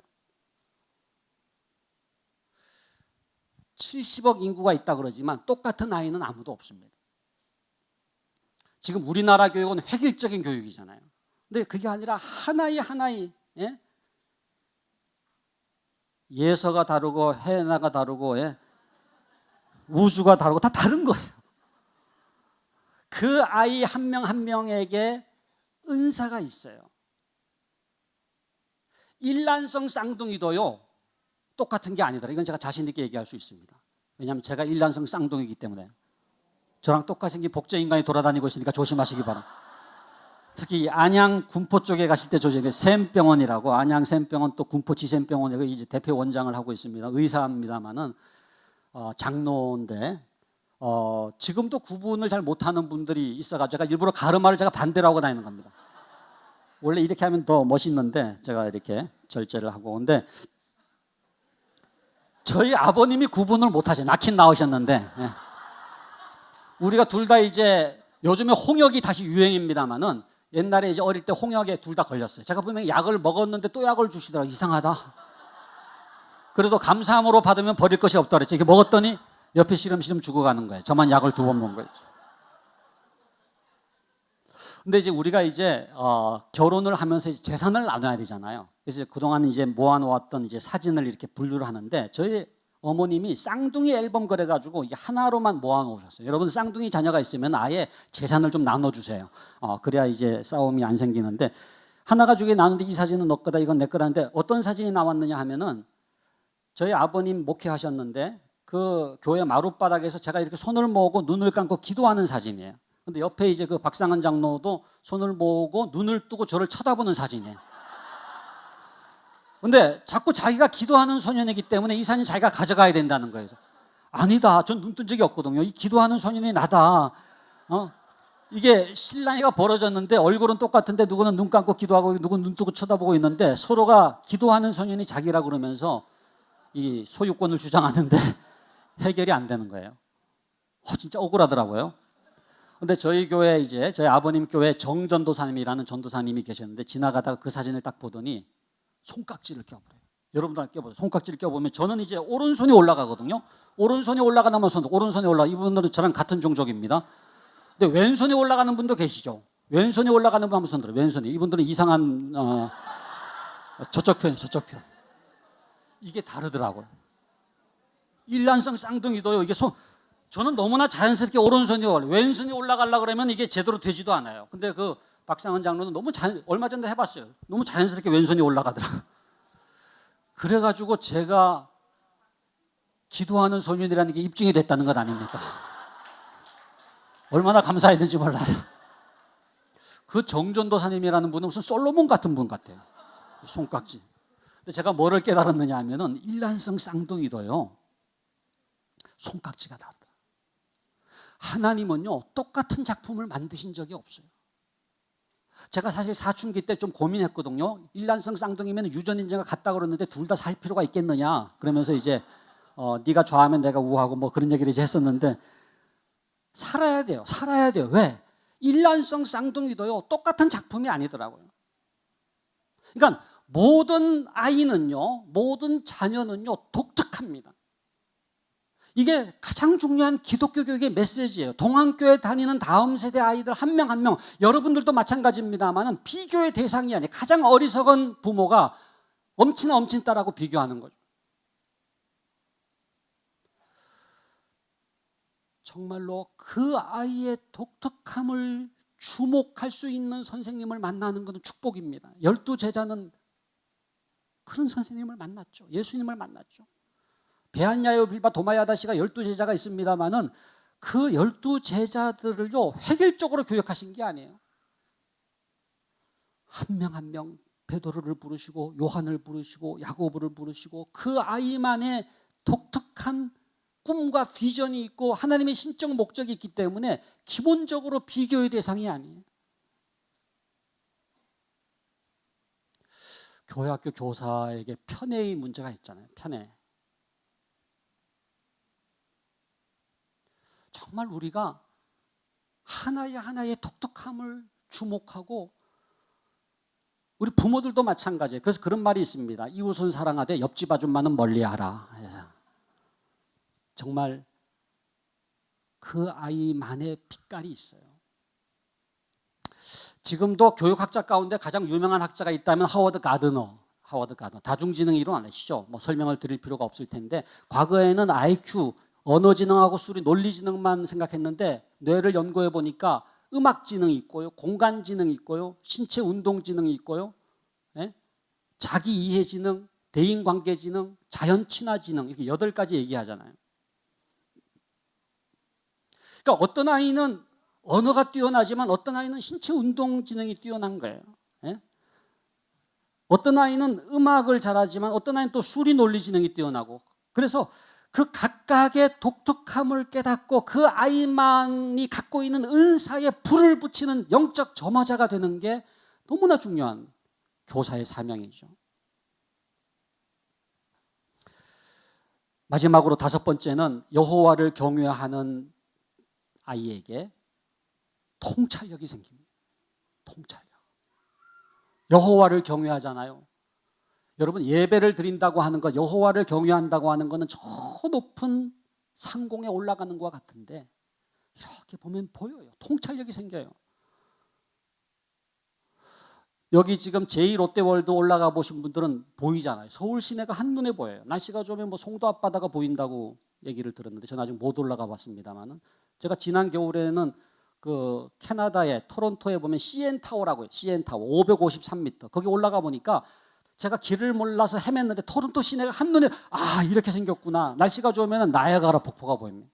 70억 인구가 있다 그러지만 똑같은 아이는 아무도 없습니다. 지금 우리나라 교육은 획일적인 교육이잖아요. 근데 그게 아니라 하나의 하나의, 예? 예서가 다르고 해나가 다르고, 예? 우주가 다르고 다 다른 거예요. 그 아이 한 명 한 명에게 은사가 있어요. 일란성 쌍둥이도요, 똑같은 게 아니더라. 이건 제가 자신 있게 얘기할 수 있습니다. 왜냐하면 제가 일란성 쌍둥이기 때문에. 저랑 똑같이 생긴 복제 인간이 돌아다니고 있으니까 조심하시기 바랍니다. 특히 안양 군포 쪽에 가실 때 조심해. 샘병원이라고, 안양 샘병원, 또 군포 지샘병원, 여기 이제 대표 원장을 하고 있습니다. 의사입니다만은 장로인데 지금도 구분을 잘 못하는 분들이 있어가지고 제가 일부러 가르마를 제가 반대로 하고 다니는 겁니다. 원래 이렇게 하면 더 멋있는데 제가 이렇게 절제를 하고. 근데 저희 아버님이 구분을 못하셔요. 낳긴 낳으셨는데, 예. 우리가 둘 다 이제 요즘에 홍역이 다시 유행입니다만은 옛날에 이제 어릴 때 홍역에 둘 다 걸렸어요. 제가 분명히 약을 먹었는데 또 약을 주시더라고요. 이상하다. 그래도 감사함으로 받으면 버릴 것이 없다 그랬죠. 이렇게 먹었더니 옆에 시름시름 죽어가는 거예요. 저만 약을 2번 먹은 거예요. 근데 이제 우리가 이제 결혼을 하면서 이제 재산을 나눠야 되잖아요. 그래서 그동안 이제 모아놓았던 이제 사진을 이렇게 분류를 하는데, 저희 어머님이 쌍둥이 앨범 그래가지고 이게 하나로만 모아놓으셨어요. 여러분, 쌍둥이 자녀가 있으면 아예 재산을 좀 나눠주세요. 그래야 이제 싸움이 안 생기는데, 하나 가지고 나누는데 이 사진은 너 거다, 이건 내 거다인데 어떤 사진이 나왔느냐 하면은, 저희 아버님 목회하셨는데 그 교회 마룻바닥에서 제가 이렇게 손을 모으고 눈을 감고 기도하는 사진이에요. 근데 옆에 이제 그 박상은 장로도 손을 모으고 눈을 뜨고 저를 쳐다보는 사진이에요. 근데 자꾸 자기가 기도하는 소년이기 때문에 이 사진 자기가 가져가야 된다는 거예요. 아니다, 전 눈 뜬 적이 없거든요. 이 기도하는 소년이 나다. 이게 실랑이가 벌어졌는데 얼굴은 똑같은데 누구는 눈 감고 기도하고 누구는 눈 뜨고 쳐다보고 있는데 서로가 기도하는 소년이 자기라 그러면서 이 소유권을 주장하는데 해결이 안 되는 거예요. 진짜 억울하더라고요. 근데 저희 교회 이제 저희 아버님 교회 정전도사님이라는 전도사님이 계셨는데, 지나가다가 그 사진을 딱 보더니 손깍지를 껴버려요. 여러분들 껴보세요. 손깍지를 껴보면 저는 이제 오른손이 올라가거든요. 오른손이 올라가면 오른손이 올라. 이분들은 저랑 같은 종족입니다. 근데 왼손이 올라가는 분도 계시죠. 왼손이 올라가는 분 한번 손 들어요. 왼손이. 이분들은 이상한 저쪽 편. 이게 다르더라고요. 일란성 쌍둥이도요. 이게 저는 너무나 자연스럽게 오른손이 왼손이 올라가려고 그러면 이게 제대로 되지도 않아요. 근데 그 박상은 장로는 얼마 전에 해봤어요. 너무 자연스럽게 왼손이 올라가더라고요. 그래가지고 제가 기도하는 소년이라는 게 입증이 됐다는 것 아닙니까? 얼마나 감사했는지 몰라요. 그 정전도사님이라는 분은 무슨 솔로몬 같은 분 같아요. 손깍지. 근데 제가 뭐를 깨달았느냐 하면은 일란성 쌍둥이도요, 손깍지가 다르다. 하나님은요, 똑같은 작품을 만드신 적이 없어요. 제가 사실 사춘기 때 좀 고민했거든요. 일란성 쌍둥이면 유전인자가 같다 그러는데 둘 다 살 필요가 있겠느냐. 그러면서 이제 네가 좌하면 내가 우하고 뭐 그런 얘기를 이제 했었는데, 살아야 돼요. 왜? 일란성 쌍둥이도요, 똑같은 작품이 아니더라고요. 그러니까 모든 아이는요, 모든 자녀는요, 독특합니다. 이게 가장 중요한 기독교 교육의 메시지예요. 동안교회 다니는 다음 세대 아이들 한 명 한 명, 여러분들도 마찬가지입니다만 비교의 대상이 아니에요. 가장 어리석은 부모가 엄친아 엄친딸하고 비교하는 거죠. 정말로 그 아이의 독특함을 주목할 수 있는 선생님을 만나는 것은 축복입니다. 12제자는 그런 선생님을 만났죠. 예수님을 만났죠. 베한야요 빌바 도마야다시가 12제자가 있습니다만은 그 12제자들을요 획일적으로 교육하신 게 아니에요. 한 명 한 명 베드로를 부르시고 요한을 부르시고 야고보를 부르시고 그 아이만의 독특한 꿈과 비전이 있고 하나님의 신적 목적이 있기 때문에 기본적으로 비교의 대상이 아니에요. 교회학교 교사에게 편애의 문제가 있잖아요. 편애. 정말 우리가 하나의 독특함을 주목하고, 우리 부모들도 마찬가지예요. 그래서 그런 말이 있습니다. 이웃은 사랑하되 옆집 아줌마는 멀리하라. 정말 그 아이만의 빛깔이 있어요. 지금도 교육학자 가운데 가장 유명한 학자가 있다면 하워드 가드너. 다중지능 이론 아시죠? 뭐 설명을 드릴 필요가 없을 텐데, 과거에는 IQ, 언어지능하고 수리, 논리지능만 생각했는데 뇌를 연구해 보니까 음악지능이 있고요, 공간지능이 있고요, 신체운동지능이 있고요, 자기이해지능, 대인관계지능, 자연친화지능, 이렇게 8가지 얘기하잖아요. 그러니까 어떤 아이는 언어가 뛰어나지만 어떤 아이는 신체운동지능이 뛰어난 거예요. 어떤 아이는 음악을 잘하지만 어떤 아이는 또 수리, 논리지능이 뛰어나고, 그래서 그 각각의 독특함을 깨닫고 그 아이만이 갖고 있는 은사에 불을 붙이는 영적 점화자가 되는 게 너무나 중요한 교사의 사명이죠. 마지막으로 5번째는 여호와를 경외하는 아이에게 통찰력이 생깁니다. 통찰력. 여호와를 경외하잖아요. 여러분, 예배를 드린다고 하는 것, 여호와를 경외한다고 하는 것은 저 높은 상공에 올라가는 것과 같은데, 이렇게 보면 보여요. 통찰력이 생겨요. 여기 지금 제2롯데월드 올라가 보신 분들은 보이잖아요. 서울 시내가 한눈에 보여요. 날씨가 좋으면 뭐 송도 앞바다가 보인다고 얘기를 들었는데, 저는 아직 못 올라가 봤습니다만은, 제가 지난 겨울에는 그 캐나다의 토론토에 보면 CN타워라고 해요. CN타워 553m. 거기 올라가 보니까 제가 길을 몰라서 헤맸는데 토론토 시내가 한눈에 이렇게 생겼구나. 날씨가 좋으면 나야가라 폭포가 보입니다.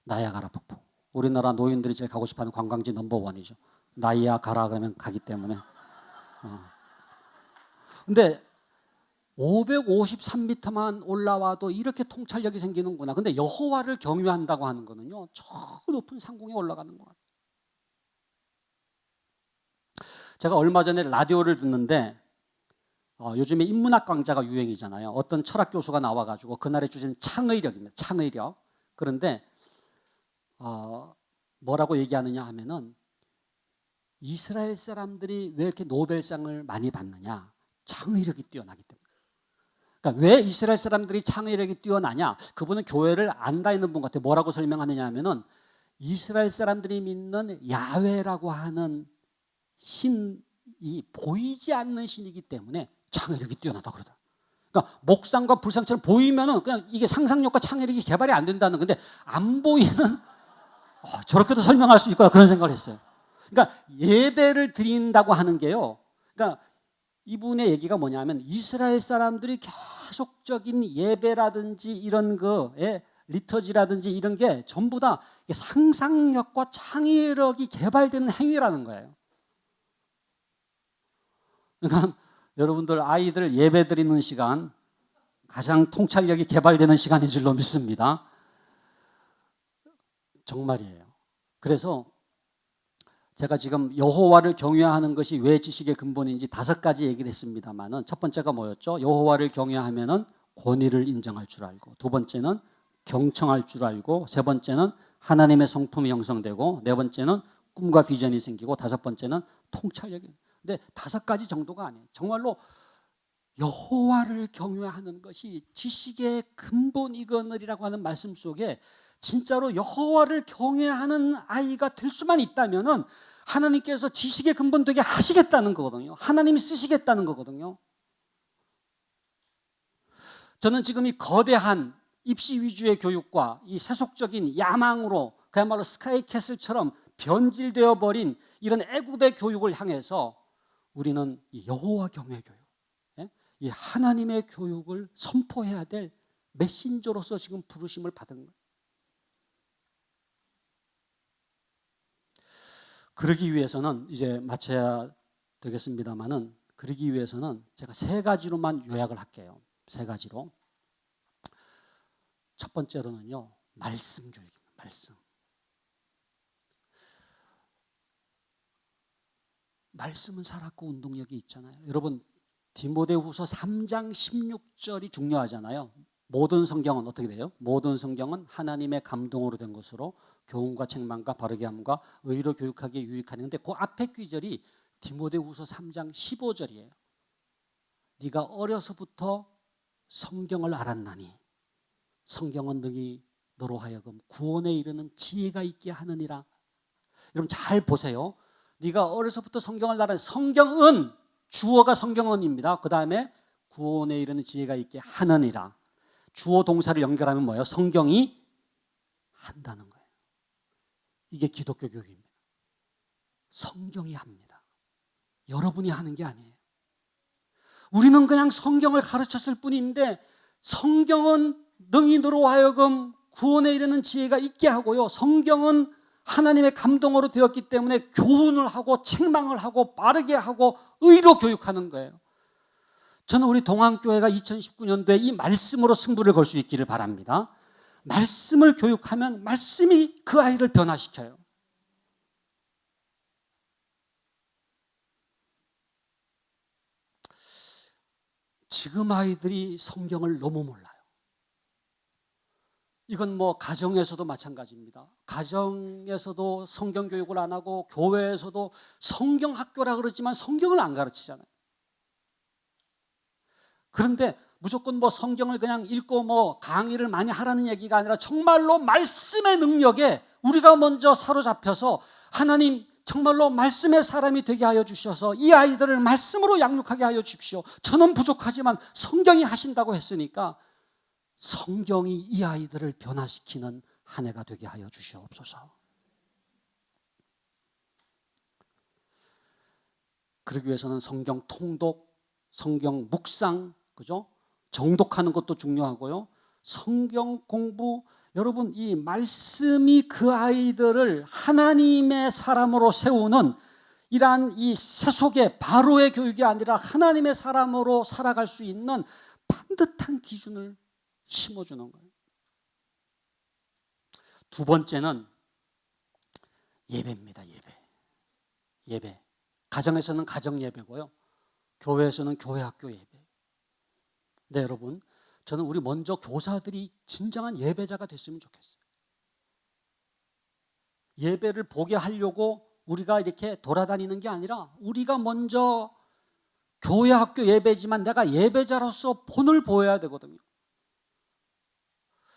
나야가라 폭포. 우리나라 노인들이 제일 가고 싶어하는 관광지 넘버1이죠. 나야가라 그러면 가기 때문에. 근데 553m만 올라와도 이렇게 통찰력이 생기는구나. 근데 여호와를 경외한다고 하는 거는요, 저 높은 상공에 올라가는 것 같아요. 제가 얼마 전에 라디오를 듣는데, 요즘에 인문학 강좌가 유행이잖아요. 어떤 철학 교수가 나와가지고 그날의 주제는 창의력입니다. 창의력. 그런데 뭐라고 얘기하느냐 하면은, 이스라엘 사람들이 왜 이렇게 노벨상을 많이 받느냐? 창의력이 뛰어나기 때문에. 그러니까 왜 이스라엘 사람들이 창의력이 뛰어나냐? 그분은 교회를 안 다니는 분 같아요. 뭐라고 설명하느냐 하면은, 이스라엘 사람들이 믿는 야훼라고 하는 신이 보이지 않는 신이기 때문에 창의력이 뛰어나다 그러더라고요. 그러니까 목상과 불상처럼 보이면은 그냥 이게 상상력과 창의력이 개발이 안 된다는 건데, 안 보이는 저렇게도 설명할 수 있구나, 그런 생각을 했어요. 그러니까 예배를 드린다고 하는 게요, 그러니까 이분의 얘기가 뭐냐면, 이스라엘 사람들이 계속적인 예배라든지 이런 리터지라든지 이런 게 전부 다 상상력과 창의력이 개발되는 행위라는 거예요. 그러니까 여러분들 아이들 예배 드리는 시간, 가장 통찰력이 개발되는 시간인 줄로 믿습니다. 정말이에요. 그래서 제가 지금 여호와를 경외하는 것이 왜 지식의 근본인지 5가지 얘기를 했습니다만은, 첫 번째가 뭐였죠? 여호와를 경외하면은 권위를 인정할 줄 알고, 두 번째는 경청할 줄 알고, 세 번째는 하나님의 성품이 형성되고, 네 번째는 꿈과 비전이 생기고, 5번째는 통찰력이. 근데 5가지 정도가 아니에요. 정말로 여호와를 경외하는 것이 지식의 근본이거니라고 하는 말씀 속에 진짜로 여호와를 경외하는 아이가 될 수만 있다면은 하나님께서 지식의 근본 되게 하시겠다는 거거든요. 하나님이 쓰시겠다는 거거든요. 저는 지금 이 거대한 입시 위주의 교육과 이 세속적인 야망으로 그야말로 스카이캐슬처럼 변질되어 버린 이런 애굽의 교육을 향해서 우리는 이 여호와 경외 교육, 이 하나님의 교육을 선포해야 될 메신저로서 지금 부르심을 받은 거예요. 그러기 위해서는 이제 마쳐야 되겠습니다만은, 그러기 위해서는 제가 3가지로만 요약을 할게요. 3가지로. 첫 번째로는요, 말씀 교육입니다. 말씀. 말씀은 살았고 운동력이 있잖아요. 여러분, 디모데후서 3장 16절이 중요하잖아요. 모든 성경은 어떻게 돼요? 모든 성경은 하나님의 감동으로 된 것으로 교훈과 책망과 바르게 함과 의로 교육하기에 유익하니. 근데 그 앞에 귀절이 디모데후서 3장 15절이에요. 네가 어려서부터 성경을 알았나니 성경은 너로 하여금 구원에 이르는 지혜가 있게 하느니라. 여러분 잘 보세요. 네가 어려서부터 성경을 알았나니, 성경은 주어가 성경은입니다. 그 다음에 구원에 이르는 지혜가 있게 하느니라. 주어 동사를 연결하면 뭐예요? 성경이 한다는 거예요. 이게 기독교 교육입니다. 성경이 합니다. 여러분이 하는 게 아니에요. 우리는 그냥 성경을 가르쳤을 뿐인데, 성경은 너로 하여금 구원에 이르는 지혜가 있게 하고요, 성경은 하나님의 감동으로 되었기 때문에 교훈을 하고 책망을 하고 바르게 하고 의로 교육하는 거예요. 저는 우리 동안교회가 2019년도에 이 말씀으로 승부를 걸 수 있기를 바랍니다. 말씀을 교육하면 말씀이 그 아이를 변화시켜요. 지금 아이들이 성경을 너무 몰라요. 이건 뭐 가정에서도 마찬가지입니다. 가정에서도 성경 교육을 안 하고 교회에서도 성경 학교라 그러지만 성경을 안 가르치잖아요. 그런데 무조건 뭐 성경을 그냥 읽고 뭐 강의를 많이 하라는 얘기가 아니라 정말로 말씀의 능력에 우리가 먼저 사로잡혀서 하나님 정말로 말씀의 사람이 되게 하여 주셔서 이 아이들을 말씀으로 양육하게 하여 주십시오. 저는 부족하지만 성경이 하신다고 했으니까 성경이 이 아이들을 변화시키는 한 해가 되게 하여 주시옵소서. 그러기 위해서는 성경 통독, 성경 묵상, 그죠? 정독하는 것도 중요하고요. 성경 공부, 여러분 이 말씀이 그 아이들을 하나님의 사람으로 세우는 이러한 이 세속의 바로의 교육이 아니라 하나님의 사람으로 살아갈 수 있는 반듯한 기준을 심어주는 거예요. 두 번째는 예배입니다. 예배. 가정에서는 가정 예배고요, 교회에서는 교회 학교 예배. 네, 여러분, 저는 우리 먼저 교사들이 진정한 예배자가 됐으면 좋겠어요. 예배를 보게 하려고 우리가 이렇게 돌아다니는 게 아니라 우리가 먼저 교회 학교 예배지만 내가 예배자로서 본을 보여야 되거든요.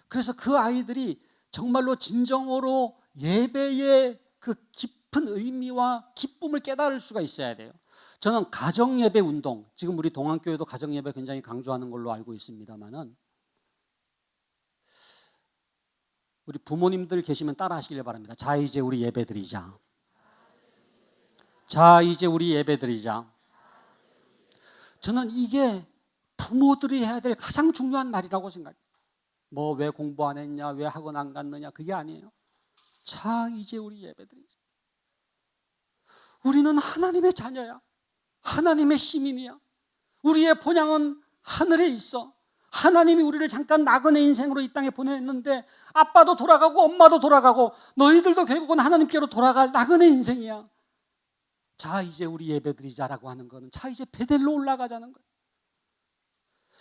그래서 그 아이들이 정말로 진정으로 예배의 그 깊은 의미와 기쁨을 깨달을 수가 있어야 돼요. 저는 가정예배 운동, 지금 우리 동안교회도 가정예배 굉장히 강조하는 걸로 알고 있습니다만은, 우리 부모님들 계시면 따라 하시길 바랍니다. 자, 이제 우리 예배 드리자. 자, 이제 우리 예배 드리자. 저는 이게 부모들이 해야 될 가장 중요한 말이라고 생각해요. 뭐 왜 공부 안 했냐, 왜 학원 안 갔느냐, 그게 아니에요. 자, 이제 우리 예배 드리자. 우리는 하나님의 자녀야. 하나님의 시민이야. 우리의 본향은 하늘에 있어. 하나님이 우리를 잠깐 나그네 인생으로 이 땅에 보냈는데 아빠도 돌아가고 엄마도 돌아가고 너희들도 결국은 하나님께로 돌아갈 나그네 인생이야. 자, 이제 우리 예배드리자라고 하는 거는 자, 이제 베델로 올라가자는 거예요.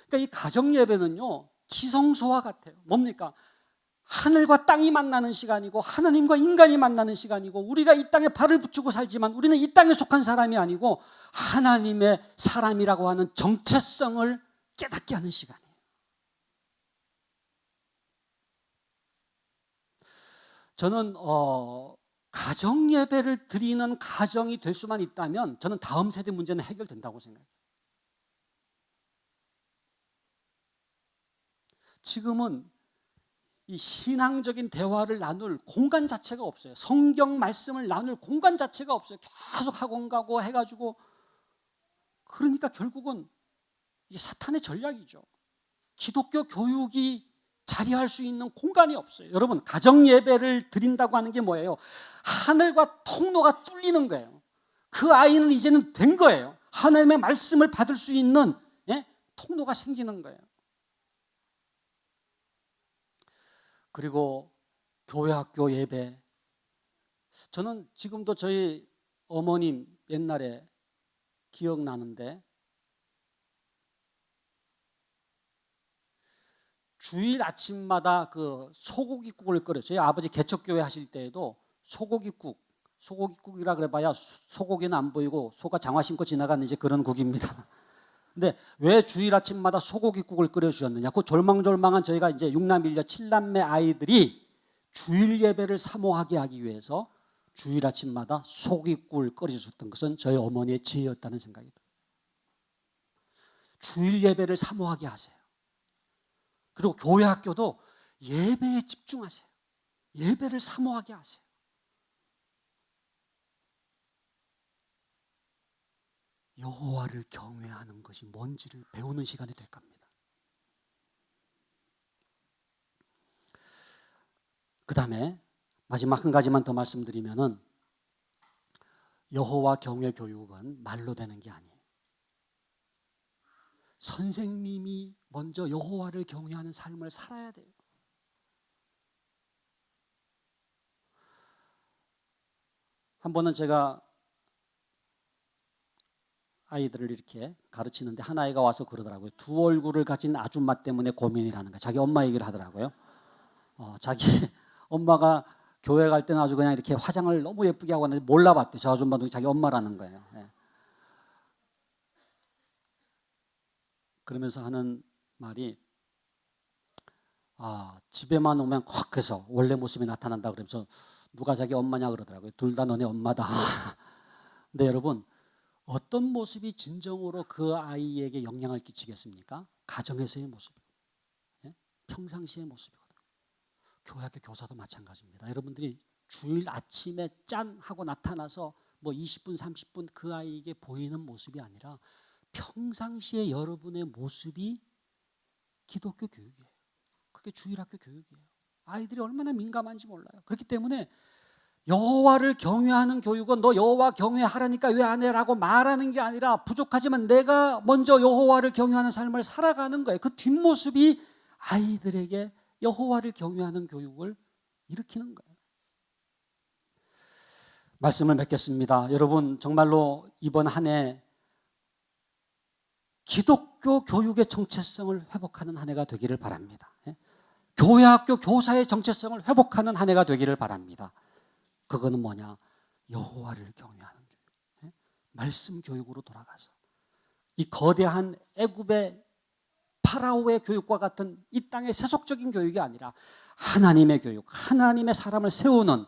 그러니까 이 가정 예배는요, 지성소와 같아요. 뭡니까? 하늘과 땅이 만나는 시간이고 하나님과 인간이 만나는 시간이고 우리가 이 땅에 발을 붙이고 살지만 우리는 이 땅에 속한 사람이 아니고 하나님의 사람이라고 하는 정체성을 깨닫게 하는 시간이에요. 저는 가정 예배를 드리는 가정이 될 수만 있다면 저는 다음 세대 문제는 해결된다고 생각해요. 지금은 이 신앙적인 대화를 나눌 공간 자체가 없어요. 성경 말씀을 나눌 공간 자체가 없어요. 계속 학원 가고 해가지고 그러니까 결국은 이게 사탄의 전략이죠. 기독교 교육이 자리할 수 있는 공간이 없어요. 여러분, 가정 예배를 드린다고 하는 게 뭐예요? 하늘과 통로가 뚫리는 거예요. 그 아이는 이제는 된 거예요. 하나님의 말씀을 받을 수 있는 통로가 생기는 거예요. 그리고 교회 학교 예배, 저는 지금도 저희 어머님 옛날에 기억나는데 주일 아침마다 그 소고기국을 끓여요. 저희 아버지 개척교회 하실 때에도 소고기국이라 그래봐야 소고기는 안 보이고 소가 장화 신고 지나가는 이제 그런 국입니다. 근데 왜 주일 아침마다 소고기국을 끓여주셨느냐? 그 졸망졸망한 저희가 이제 6남일녀 7남매 아이들이 주일 예배를 사모하게 하기 위해서 주일 아침마다 소고기국을 끓여주셨던 것은 저희 어머니의 지혜였다는 생각이 들어요. 주일 예배를 사모하게 하세요. 그리고 교회 학교도 예배에 집중하세요. 예배를 사모하게 하세요. 여호와를 경외하는 것이 뭔지를 배우는 시간이 될 겁니다. 그 다음에 마지막 한 가지만 더 말씀드리면은 여호와 경외 교육은 말로 되는 게 아니에요. 선생님이 먼저 여호와를 경외하는 삶을 살아야 돼요. 한 번은 제가 아이들을 이렇게 가르치는데 한 아이가 와서 그러더라고요. 두 얼굴을 가진 아줌마 때문에 고민이라는 거예요. 자기 엄마 얘기를 하더라고요. 자기 엄마가 교회 갈 때는 아주 그냥 이렇게 화장을 너무 예쁘게 하고 왔는데 몰라봤대요. 저 아줌마도 자기 엄마라는 거예요. 예. 그러면서 하는 말이 집에만 오면 콱 해서 원래 모습이 나타난다 그러면서 누가 자기 엄마냐 그러더라고요. 둘 다 너네 엄마다. 근데 여러분, 어떤 모습이 진정으로 그 아이에게 영향을 끼치겠습니까? 가정에서의 모습, 평상시의 모습이거든요. 교회학교 교사도 마찬가지입니다. 여러분들이 주일 아침에 짠 하고 나타나서 뭐 20분 30분 그 아이에게 보이는 모습이 아니라 평상시에 여러분의 모습이 기독교 교육이에요. 그게 주일학교 교육이에요. 아이들이 얼마나 민감한지 몰라요. 그렇기 때문에 여호와를 경외하는 교육은 너 여호와 경외하라니까 왜 안 해라고 말하는 게 아니라 부족하지만 내가 먼저 여호와를 경외하는 삶을 살아가는 거예요. 그 뒷모습이 아이들에게 여호와를 경외하는 교육을 일으키는 거예요. 말씀을 맺겠습니다. 여러분, 정말로 이번 한 해 기독교 교육의 정체성을 회복하는 한 해가 되기를 바랍니다. 교회 학교 교사의 정체성을 회복하는 한 해가 되기를 바랍니다. 그거는 뭐냐? 여호와를 경외하는 교육. 말씀 교육으로 돌아가서 이 거대한 애굽의 파라오의 교육과 같은 이 땅의 세속적인 교육이 아니라 하나님의 교육, 하나님의 사람을 세우는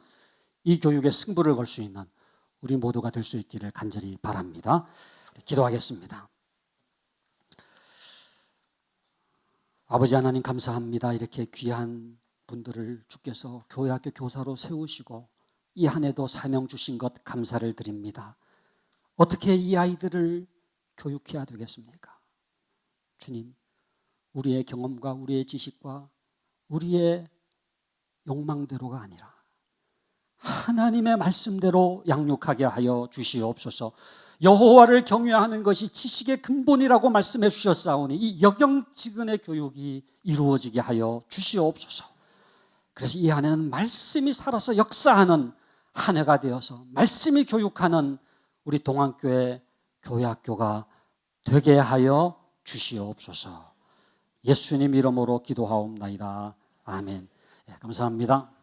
이 교육에 승부를 걸 수 있는 우리 모두가 될 수 있기를 간절히 바랍니다. 기도하겠습니다. 아버지 하나님 감사합니다. 이렇게 귀한 분들을 주께서 교회학교 교사로 세우시고 이 한 해도 사명 주신 것 감사를 드립니다. 어떻게 이 아이들을 교육해야 되겠습니까? 주님, 우리의 경험과 우리의 지식과 우리의 욕망대로가 아니라 하나님의 말씀대로 양육하게 하여 주시옵소서. 여호와를 경외하는 것이 지식의 근본이라고 말씀해 주셨사오니 이 역영지근의 교육이 이루어지게 하여 주시옵소서. 그래서 이 안에는 말씀이 살아서 역사하는 한 해가 되어서 말씀이 교육하는 우리 동안교회 교회학교가 되게 하여 주시옵소서. 예수님 이름으로 기도하옵나이다. 아멘. 네, 감사합니다.